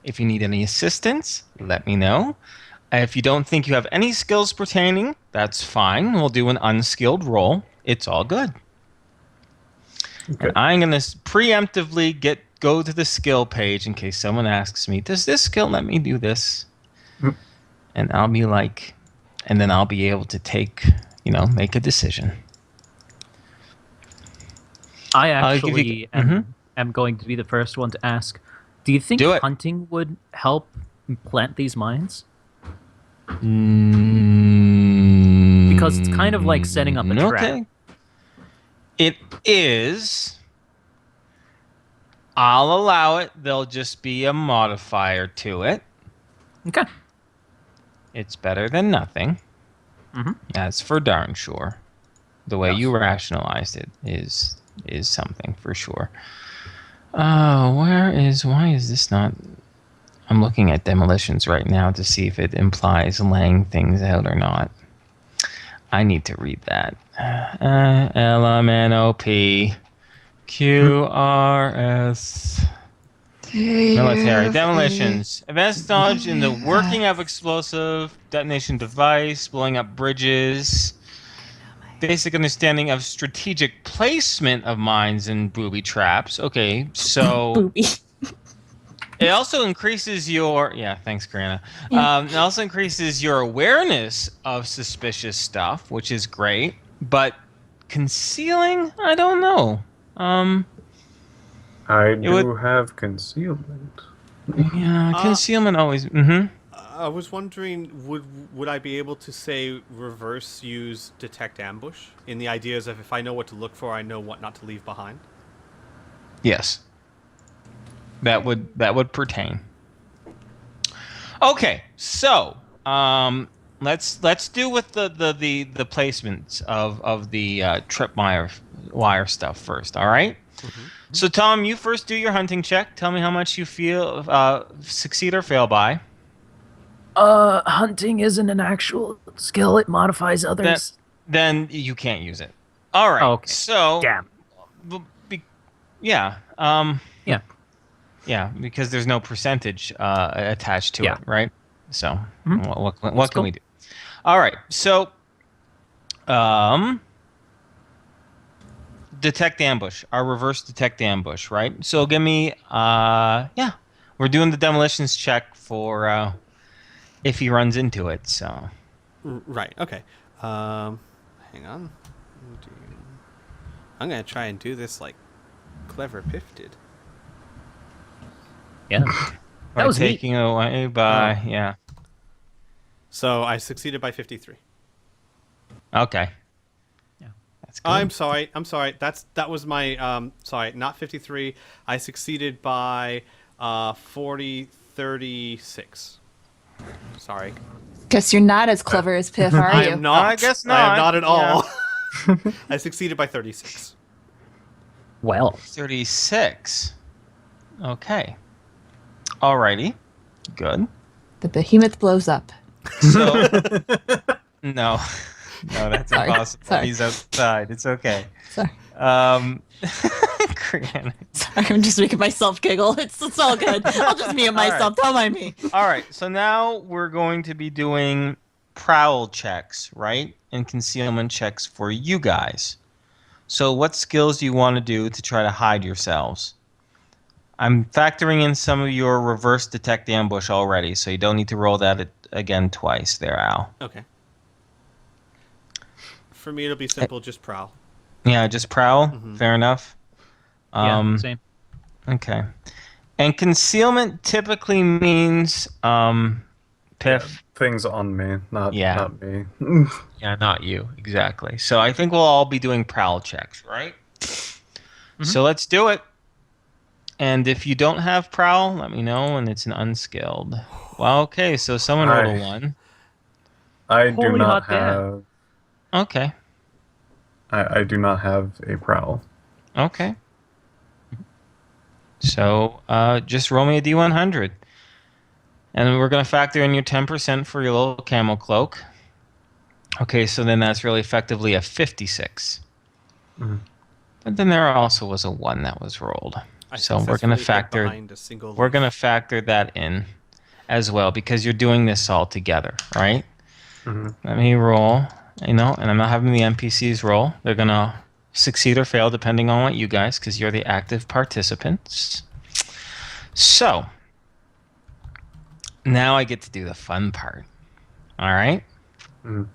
If you need any assistance, let me know. If you don't think you have any skills pertaining, that's fine. We'll do an unskilled roll. It's all good. Okay. And I'm going to preemptively go to the skill page in case someone asks me, does this skill let me do this? And I'll be like, and then I'll be able to make a decision. I I'll give actually you- am going to be the first one to ask. Do you think Do it. hunting would help plant these mines? Because it's kind of like setting up a trap. Okay. It is. I'll allow it. There'll just be a modifier to it. Okay. It's better than nothing. That's for darn sure. The way you rationalized it is something for sure. Why is this not... I'm looking at demolitions right now to see if it implies laying things out or not. I need to read that. LMNOP QRS Military demolitions. Advanced knowledge in the working of explosive detonation device, blowing up bridges. Basic understanding of strategic placement of mines and booby traps. Okay, so Booby. it also increases your thanks, Criana. It also increases your awareness of suspicious stuff, which is great. But concealing, I don't know. I do have concealment. Yeah, concealment always. I was wondering, would I be able to say reverse use detect ambush in the ideas of if I know what to look for, I know what not to leave behind? Yes. That would pertain. Okay, so let's do with the placements of the tripwire stuff first. All right. So Tom, you first do your hunting check. Tell me how much you feel succeed or fail by. Hunting isn't an actual skill. It modifies others. Then you can't use it. All right. Okay. So Damn. Yeah. Yeah. Yeah, because there's no percentage attached to Yeah. it, right? So what can we do? All right. So detect ambush, our reverse detect ambush, right? So give me we're doing the demolitions check for if he runs into it. So Right. Okay. Hang on. I'm gonna try and do this like Clever Piff did. Yeah. by was neat. taking away by So I succeeded by 53. Okay. Yeah. That's good. I'm sorry. That was my sorry, not 53. I succeeded by 36. Sorry. Guess you're not as clever as Piff, are I you? am not. I guess I am not. not at all. I succeeded by 36. Well. 36. Okay. Alrighty. Good. The behemoth blows up. So no, that's Sorry. impossible. Sorry. He's outside. It's okay. Sorry. Criana. Sorry, I'm just making myself giggle. It's all good. I'll just mute myself. Don't mind me. All right. So now we're going to be doing prowl checks, right? And concealment checks for you guys. So what skills do you want to do to try to hide yourselves? I'm factoring in some of your reverse detect ambush already, so you don't need to roll that again twice there, Al. Okay. For me, it'll be simple. Just prowl. Yeah, just prowl. Fair enough. Yeah, same. Okay. And concealment typically means Piff. Things on me, not me. Yeah, not you. Exactly. So I think we'll all be doing prowl checks, right? So let's do it. And if you don't have prowl, let me know, and it's an unskilled. Well, okay, so someone rolled a 1. I do Holy not hot damn. have. Okay. I do not have a prowl. Okay. So just roll me a D100. And we're going to factor in your 10% for your little camel cloak. Okay, so then that's really effectively a 56. But then there also was a 1 that was rolled. So we're going to factor that in as well because you're doing this all together, right? Let me roll, and I'm not having the NPCs roll. They're going to succeed or fail depending on what you guys, because you're the active participants. So now I get to do the fun part. All right? Mm.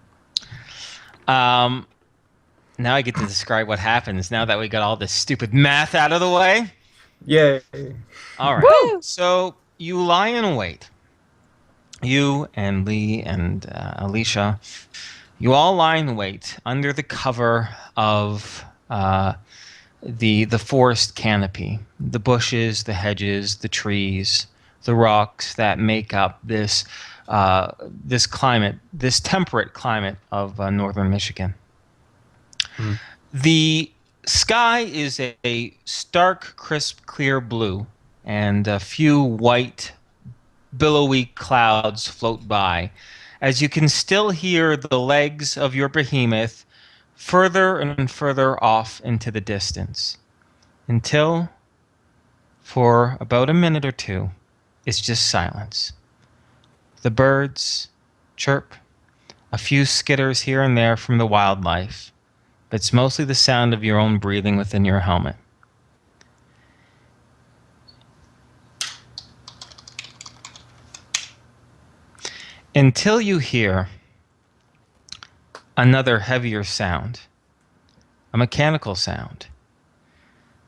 Now I get to describe what happens now that we got all this stupid math out of the way. Yay! All right. Woo! So you lie in wait. You and Lee and Alicia, you all lie in wait under the cover of the forest canopy, the bushes, the hedges, the trees, the rocks that make up this this climate, this temperate climate of northern Michigan. Mm. The sky is a stark, crisp, clear blue, and a few white, billowy clouds float by, as you can still hear the legs of your behemoth further and further off into the distance, until, for about a minute or two, it's just silence. The birds chirp, a few skitters here and there from the wildlife, but it's mostly the sound of your own breathing within your helmet. Until you hear another heavier sound, a mechanical sound.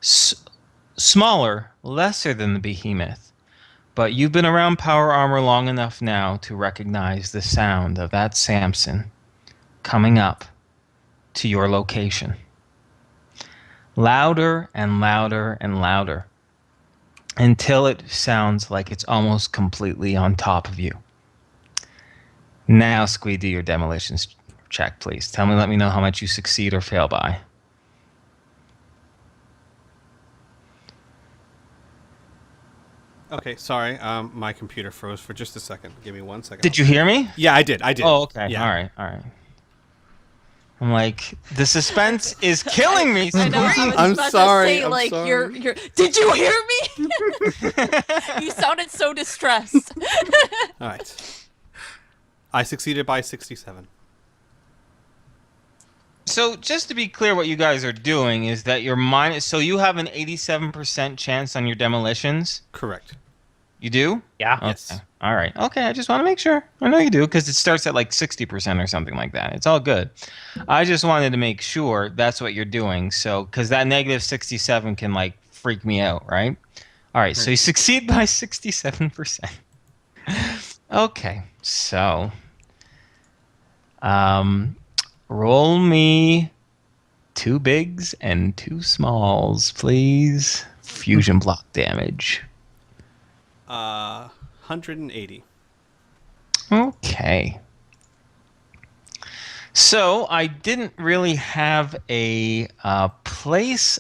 Smaller, lesser than the behemoth, but you've been around power armor long enough now to recognize the sound of that Samson coming up to your location. Louder and louder and louder, until it sounds like it's almost completely on top of you. Now, Squee, do your demolitions check, please. Let me know how much you succeed or fail by. Okay, sorry. My computer froze for just a second. Give me 1 second. Did you hear me? Yeah, I did. Oh, okay. Yeah. All right. I'm like, the suspense is killing me. I know. I was I'm about sorry, To say, I'm like, sorry. You're. Did you hear me? You sounded so distressed. All right. I succeeded by 67. So just to be clear, what you guys are doing is that you're minus. So you have an 87% chance on your demolitions. Correct. You do? Yeah. Yes. Okay. All right. Okay. I just want to make sure. I know you do because it starts at like 60% or something like that. It's all good. I just wanted to make sure that's what you're doing. So, because that negative 67 can like freak me out, right? All right. So you succeed by 67%. Okay. So, roll me 2 bigs and 2 smalls, please. Fusion block damage. 180. Okay. So I didn't really have a place.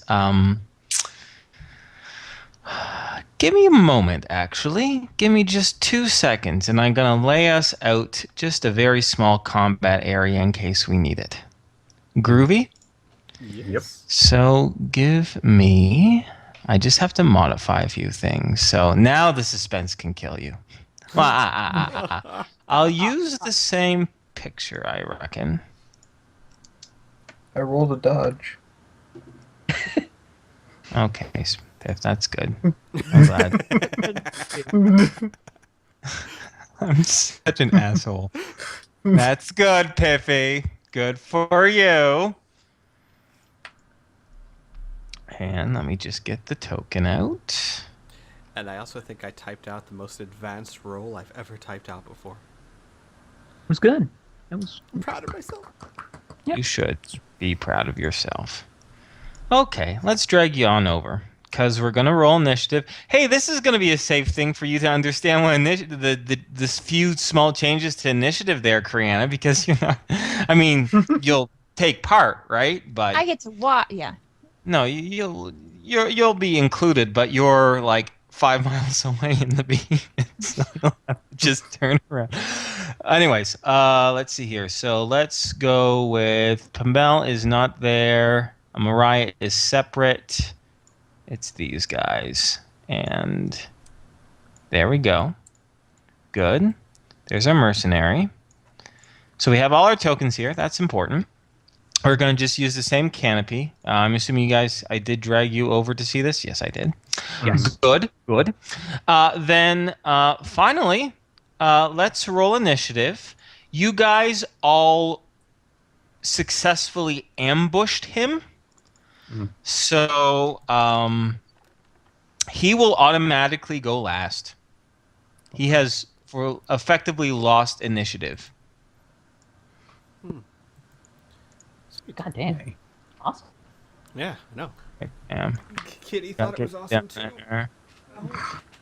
Give me a moment, actually. Give me just 2 seconds, and I'm going to lay us out just a very small combat area in case we need it. Groovy? Yep. So give me... I just have to modify a few things. So now the suspense can kill you. Well, I'll use the same picture, I reckon. I rolled a dodge. Okay, if that's good. I'm glad. I'm such an asshole. That's good, Piffy. Good for you. And let me just get the token out. And I also think I typed out the most advanced roll I've ever typed out before. It was good. It was. I'm proud of myself. Yep. You should be proud of yourself. Okay, let's drag you on over. Because we're going to roll initiative. Hey, this is going to be a safe thing for you to understand what this few small changes to initiative there, Criana, because you're not... I mean, you'll take part, right? But I get to watch. Yeah. no, you'll be included, but you're like 5 miles away in the beam, so you'll have to just turn around. Anyways, let's see here. So let's go with Pambel is not there. Mariah is separate. It's these guys. And there we go. Good. There's our mercenary. So we have all our tokens here. That's important. We're going to just use the same canopy. I'm assuming you guys, I did drag you over to see this. Yes, I did. Yes. Good. Then finally, let's roll initiative. You guys all successfully ambushed him. So he will automatically go last. He has effectively lost initiative. God damn. Awesome. Yeah, no. Kitty Gotta thought it was get awesome down too. there.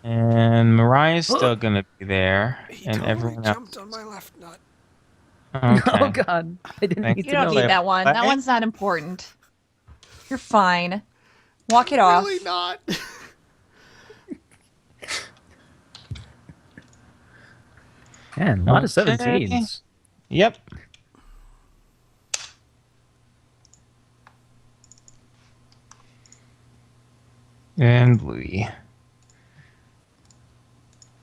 And Mariah's still gonna be there, He and totally everyone jumped else. on my left nut. Okay. Oh God, I didn't Thank need You to don't know need that. that one. That one's not important. You're fine. Walk it off. Really not. Man, a lot of Okay. 17s. Yep. And Bluey.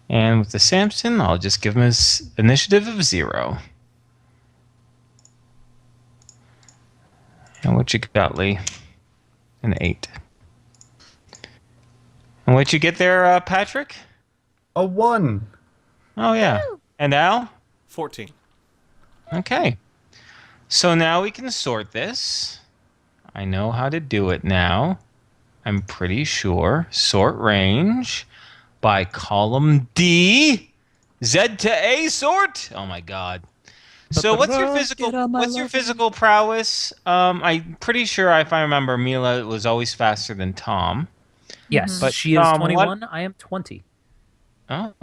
And with the Samson, I'll just give him his initiative of 0. And what you got, Lee? An 8. And what you get there, Patrick? A 1. Oh, yeah. And Al? 14. Okay. So now we can sort this. I know how to do it now. I'm pretty sure. Sort range by column D. Z to A sort. Oh my god. So what's your physical prowess? I'm pretty sure if I remember Mila was always faster than Tom. Yes, But, she is what- 21. I am 20. Oh.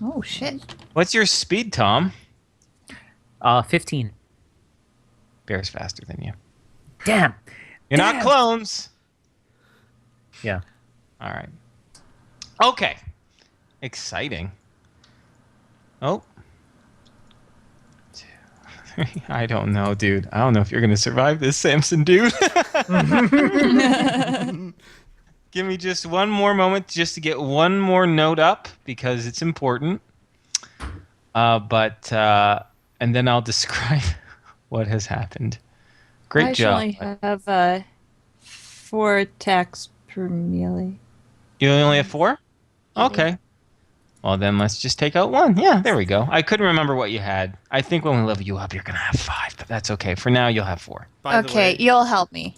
Oh shit. What's your speed, Tom? 15. Bear's faster than you. Damn. You're not Damn. clones. Yeah. All right. Okay. Exciting. Oh. 2, 3. I don't know, dude. I don't know if you're going to survive this, Samson, dude. Give me just one more moment just to get one more note up because it's important. And then I'll describe what has happened. Great job. I actually have 4 attacks per melee. You only have 4? Okay. Well, then let's just take out 1. Yeah, there we go. I couldn't remember what you had. I think when we level you up, you're going to have 5, but that's okay. For now, you'll have 4. By the Okay, way, you'll help me.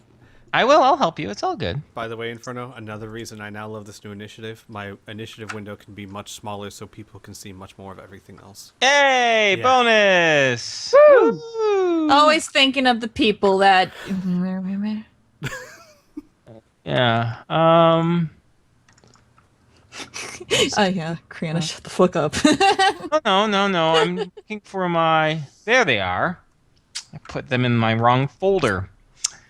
I will. I'll help you. It's all good. by the way, Inferno, another reason I now love this new initiative, my initiative window can be much smaller so people can see much more of everything else. Hey, Yeah. bonus! Woo! Always thinking of the people that. Yeah. Oh yeah, Criana, shut the fuck up. No. I'm looking for my. There they are. I put them in my wrong folder.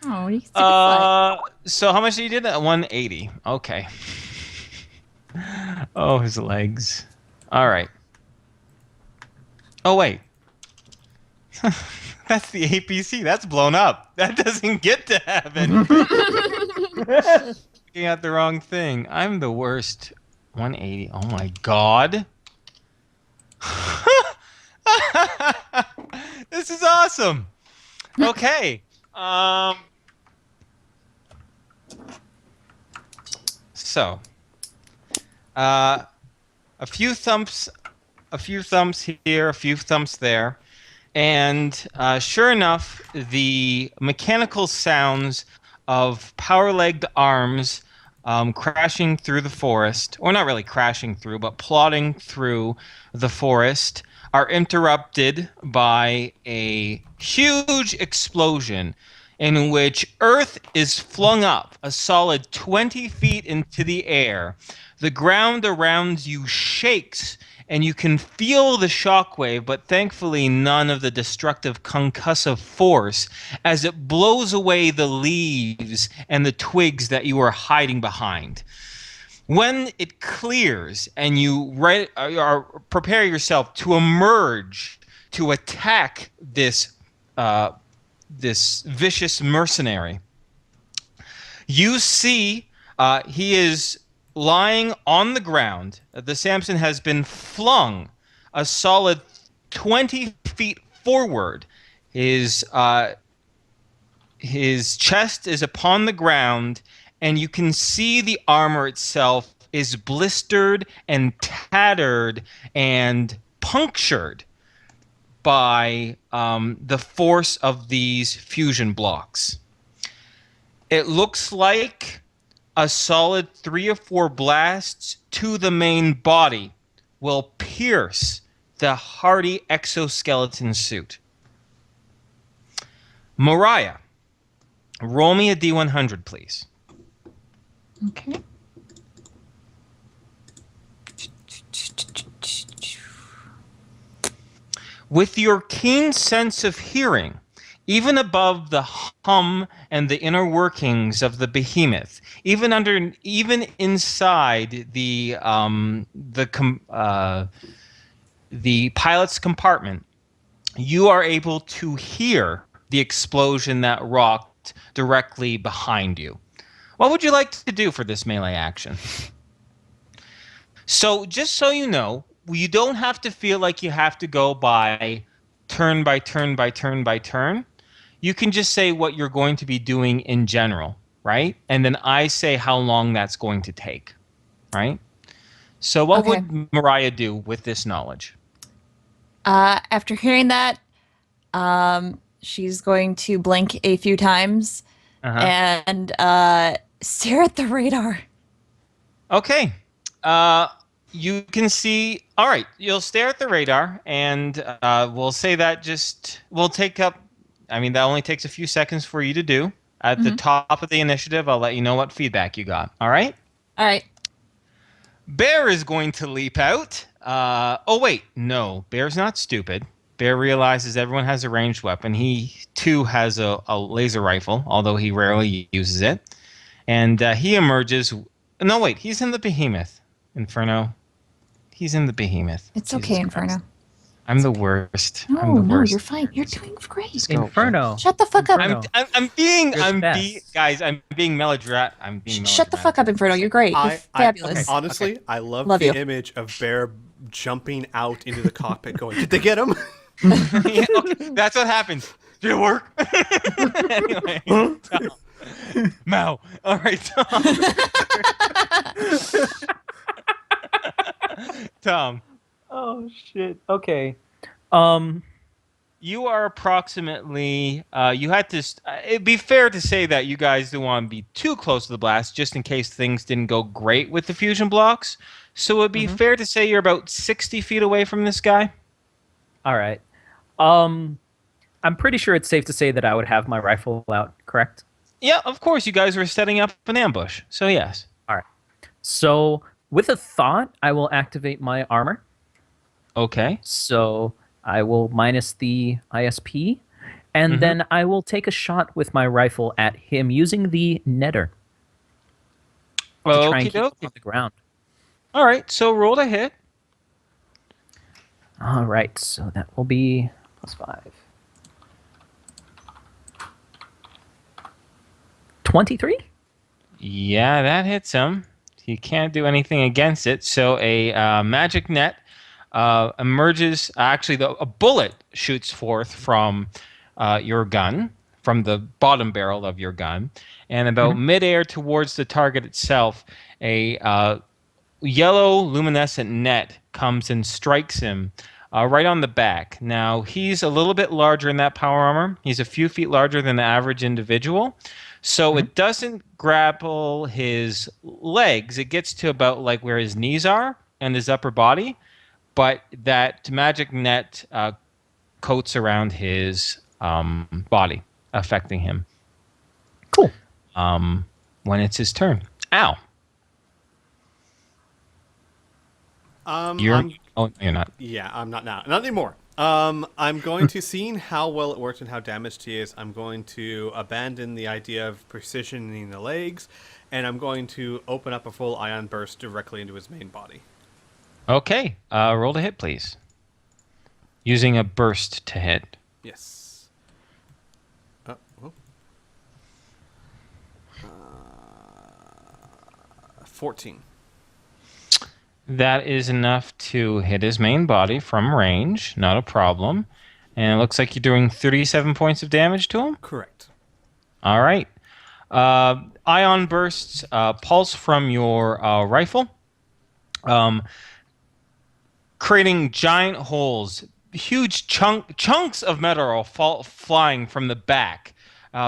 Oh, you stupid slut. So how much did you do that? 180. Okay. Oh, his legs. All right. Oh wait. That's the APC. That's blown up. That doesn't get to happen. Looking at the wrong thing. I'm the worst. 180. Oh my god. This is awesome. Okay. So, a few thumps here, a few thumps there, and sure enough, the mechanical sounds of power-legged arms crashing through the forest, or not really crashing through, but plodding through the forest, are interrupted by a huge explosion in which earth is flung up a solid 20 feet into the air. The ground around you shakes, and you can feel the shockwave, but thankfully none of the destructive concussive force as it blows away the leaves and the twigs that you are hiding behind. When it clears and you prepare yourself to emerge to attack this vicious mercenary, you see he is lying on the ground. The Samson has been flung a solid 20 feet forward. His chest is upon the ground, and you can see the armor itself is blistered and tattered and punctured. by the force of these fusion blocks. It looks like a solid 3 or 4 blasts to the main body will pierce the hardy exoskeleton suit. Mariah, roll me a D100, please. Okay. With your keen sense of hearing, even above the hum and the inner workings of the behemoth, even inside the pilot's compartment, you are able to hear the explosion that rocked directly behind you. What would you like to do for this melee action? So, just so you know, you don't have to feel like you have to go by turn by turn by turn by turn. You can just say what you're going to be doing in general, right? And then I say how long that's going to take, right? So what would Mariah do with this knowledge? After hearing that, she's going to blink a few times and stare at the radar. Okay. You can see. All right. You'll stare at the radar, and we'll say that we'll take up. I mean, that only takes a few seconds for you to do. At the top of the initiative, I'll let you know what feedback you got. All right? All right. Bear is going to leap out. Oh, wait. No, Bear's not stupid. Bear realizes everyone has a ranged weapon. He, too, has a laser rifle, although he rarely uses it. And he emerges. No, wait. He's in the behemoth. Inferno. He's in the behemoth. It's Jesus okay, Christ. Inferno. I'm the worst. No, I'm the worst. you're fine. You're doing great. Inferno. Shut the fuck up. Inferno. I'm being best. I'm being melodramatic. Shut the fuck up, Inferno. You're great. You're fabulous. Honestly, I love Love the you. image of Bear jumping out into the cockpit going, did they get him? Yeah, okay, that's what happens. Did it work? Anyway, Tom. Mao. All right, Tom. Tom. Oh shit. Okay. You are approximately. You had to. It'd be fair to say that you guys don't want to be too close to the blast, just in case things didn't go great with the fusion blocks. So it'd be fair to say you're about 60 feet away from this guy. All right. I'm pretty sure it's safe to say that I would have my rifle out, correct? Yeah, of course. You guys were setting up an ambush. So yes. All right. So with a thought, I will activate my armor. Okay. So I will minus the ISP, and then I will take a shot with my rifle at him using the netter to try and keep him on the ground. All right. So roll to hit. All right. So that will be +5. 23? Yeah, that hits him. He can't do anything against it. So a magic net emerges. Actually, a bullet shoots forth from your gun, from the bottom barrel of your gun, and about midair towards the target itself, a yellow luminescent net comes and strikes him right on the back. Now, he's a little bit larger in that power armor. He's a few feet larger than the average individual. So it doesn't grapple his legs. It gets to about like where his knees are and his upper body. But that magic net coats around his body, affecting him. Cool. When it's his turn. Ow. You're not. Yeah, I'm not now. Not anymore. I'm going to, seeing how well it worked and how damaged he is, I'm going to abandon the idea of precisioning the legs, and I'm going to open up a full ion burst directly into his main body. Okay. Roll to hit, please. Using a burst to hit. Yes. 14. That is enough to hit his main body from range. Not a problem. And it looks like you're doing 37 points of damage to him? Correct. All right. Ion bursts pulse from your rifle, creating giant holes huge chunks of metal are flying from the back,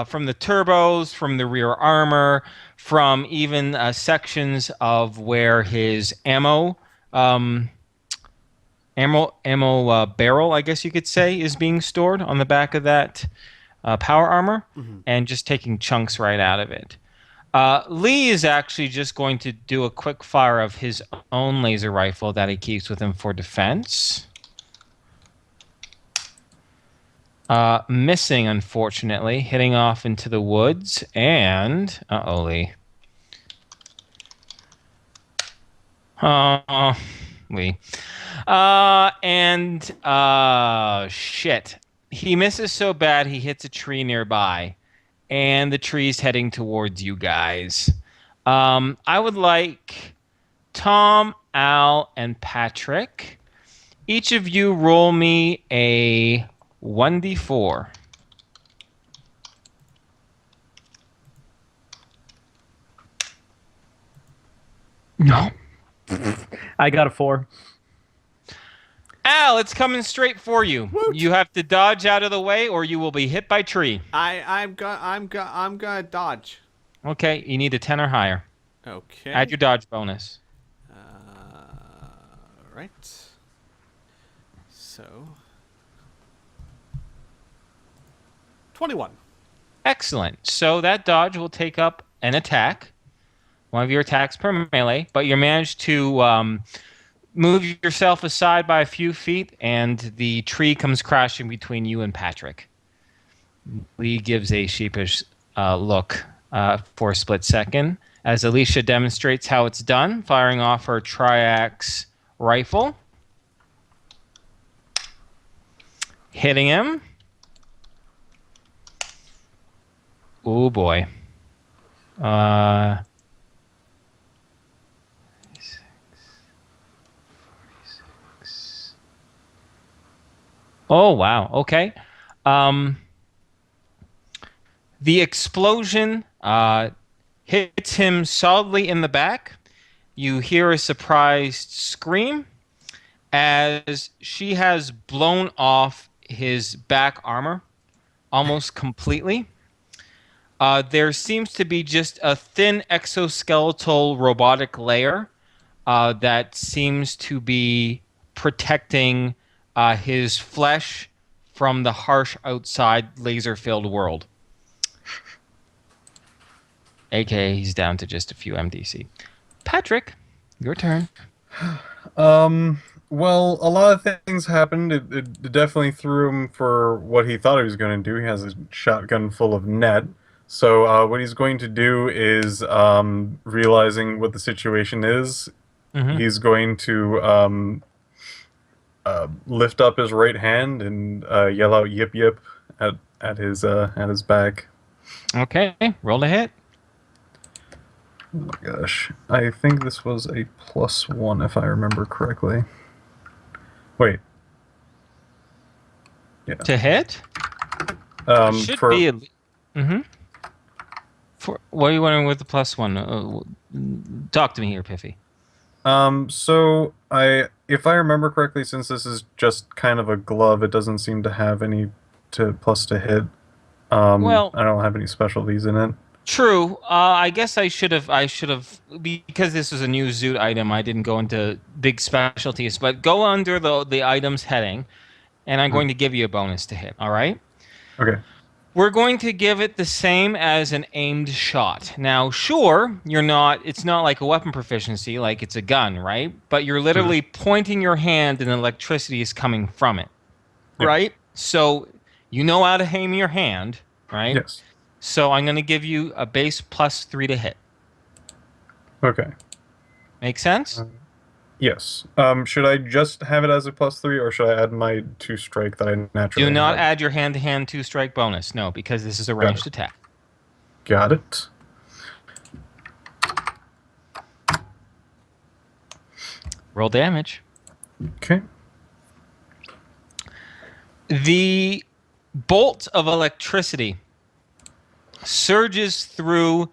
from the turbos, from the rear armor, from even sections of where his ammo barrel, I guess you could say, is being stored on the back of that power armor, and just taking chunks right out of it. Lee is actually just going to do a quick fire of his own laser rifle that he keeps with him for defense. Missing, unfortunately, hitting off into the woods, and... Uh-oh, Lee. Lee. Shit. He misses so bad he hits a tree nearby, and the tree's heading towards you guys. I would like Tom, Al, and Patrick. Each of you roll me a 1d4. No. I got a 4. Al, it's coming straight for you. Woot. You have to dodge out of the way, or you will be hit by tree. I'm gonna dodge. Okay, you need a 10 or higher. Okay. Add your dodge bonus. Right. So 21. Excellent. So that dodge will take up an attack, one of your attacks per melee, but you managed to move yourself aside by a few feet, and the tree comes crashing between you and Patrick. Lee gives a sheepish look for a split second as Alicia demonstrates how it's done, firing off her triax rifle. Hitting him. Oh boy. Oh wow. Okay. The explosion hits him solidly in the back. You hear a surprised scream as she has blown off his back armor almost completely. There seems to be just a thin exoskeletal robotic layer that seems to be protecting his flesh from the harsh outside laser-filled world. AKA, he's down to just a few MDC. Patrick, your turn. Well, a lot of things happened. It definitely threw him for what he thought he was going to do. He has a shotgun full of net. So what he's going to do is, realizing what the situation is, he's going to lift up his right hand and yell out "yip yip" at his back. Okay, roll to hit. Oh my gosh, I think this was a +1 if I remember correctly. Wait. Yeah. To hit? Should for be. For what are you wondering with the +1? Talk to me here, Piffy. So if I remember correctly, since this is just kind of a glove, it doesn't seem to have any plus to hit. Well, I don't have any specialties in it. True. I guess I should have because this was a new Zoot item. I didn't go into big specialties, but go under the items heading, and I'm going to give you a bonus to hit. All right. Okay. We're going to give it the same as an aimed shot. Now, sure, it's not like a weapon proficiency, like it's a gun, right? But you're literally pointing your hand and electricity is coming from it, right? So you know how to aim your hand, right? Yes. So I'm going to give you a base +3 to hit. Okay. Make sense? Yes. Should I just have it as a +3, or should I add my 2 strike that I naturally Do not have? add your hand-to-hand 2-strike bonus. No, because this is a ranged attack. Got it. Roll damage. Okay. The bolt of electricity surges through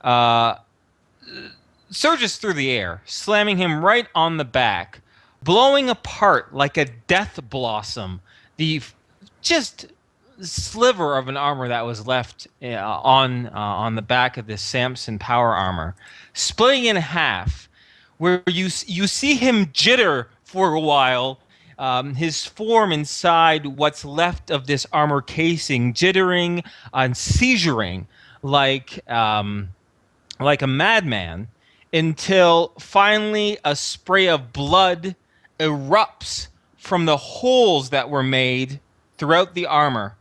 the air, slamming him right on the back, blowing apart like a death blossom just sliver of an armor that was left on the back of this Samson power armor, splitting in half, where you see him jitter for a while, his form inside what's left of this armor casing jittering and seizuring like a madman, until finally a spray of blood erupts from the holes that were made throughout the armor,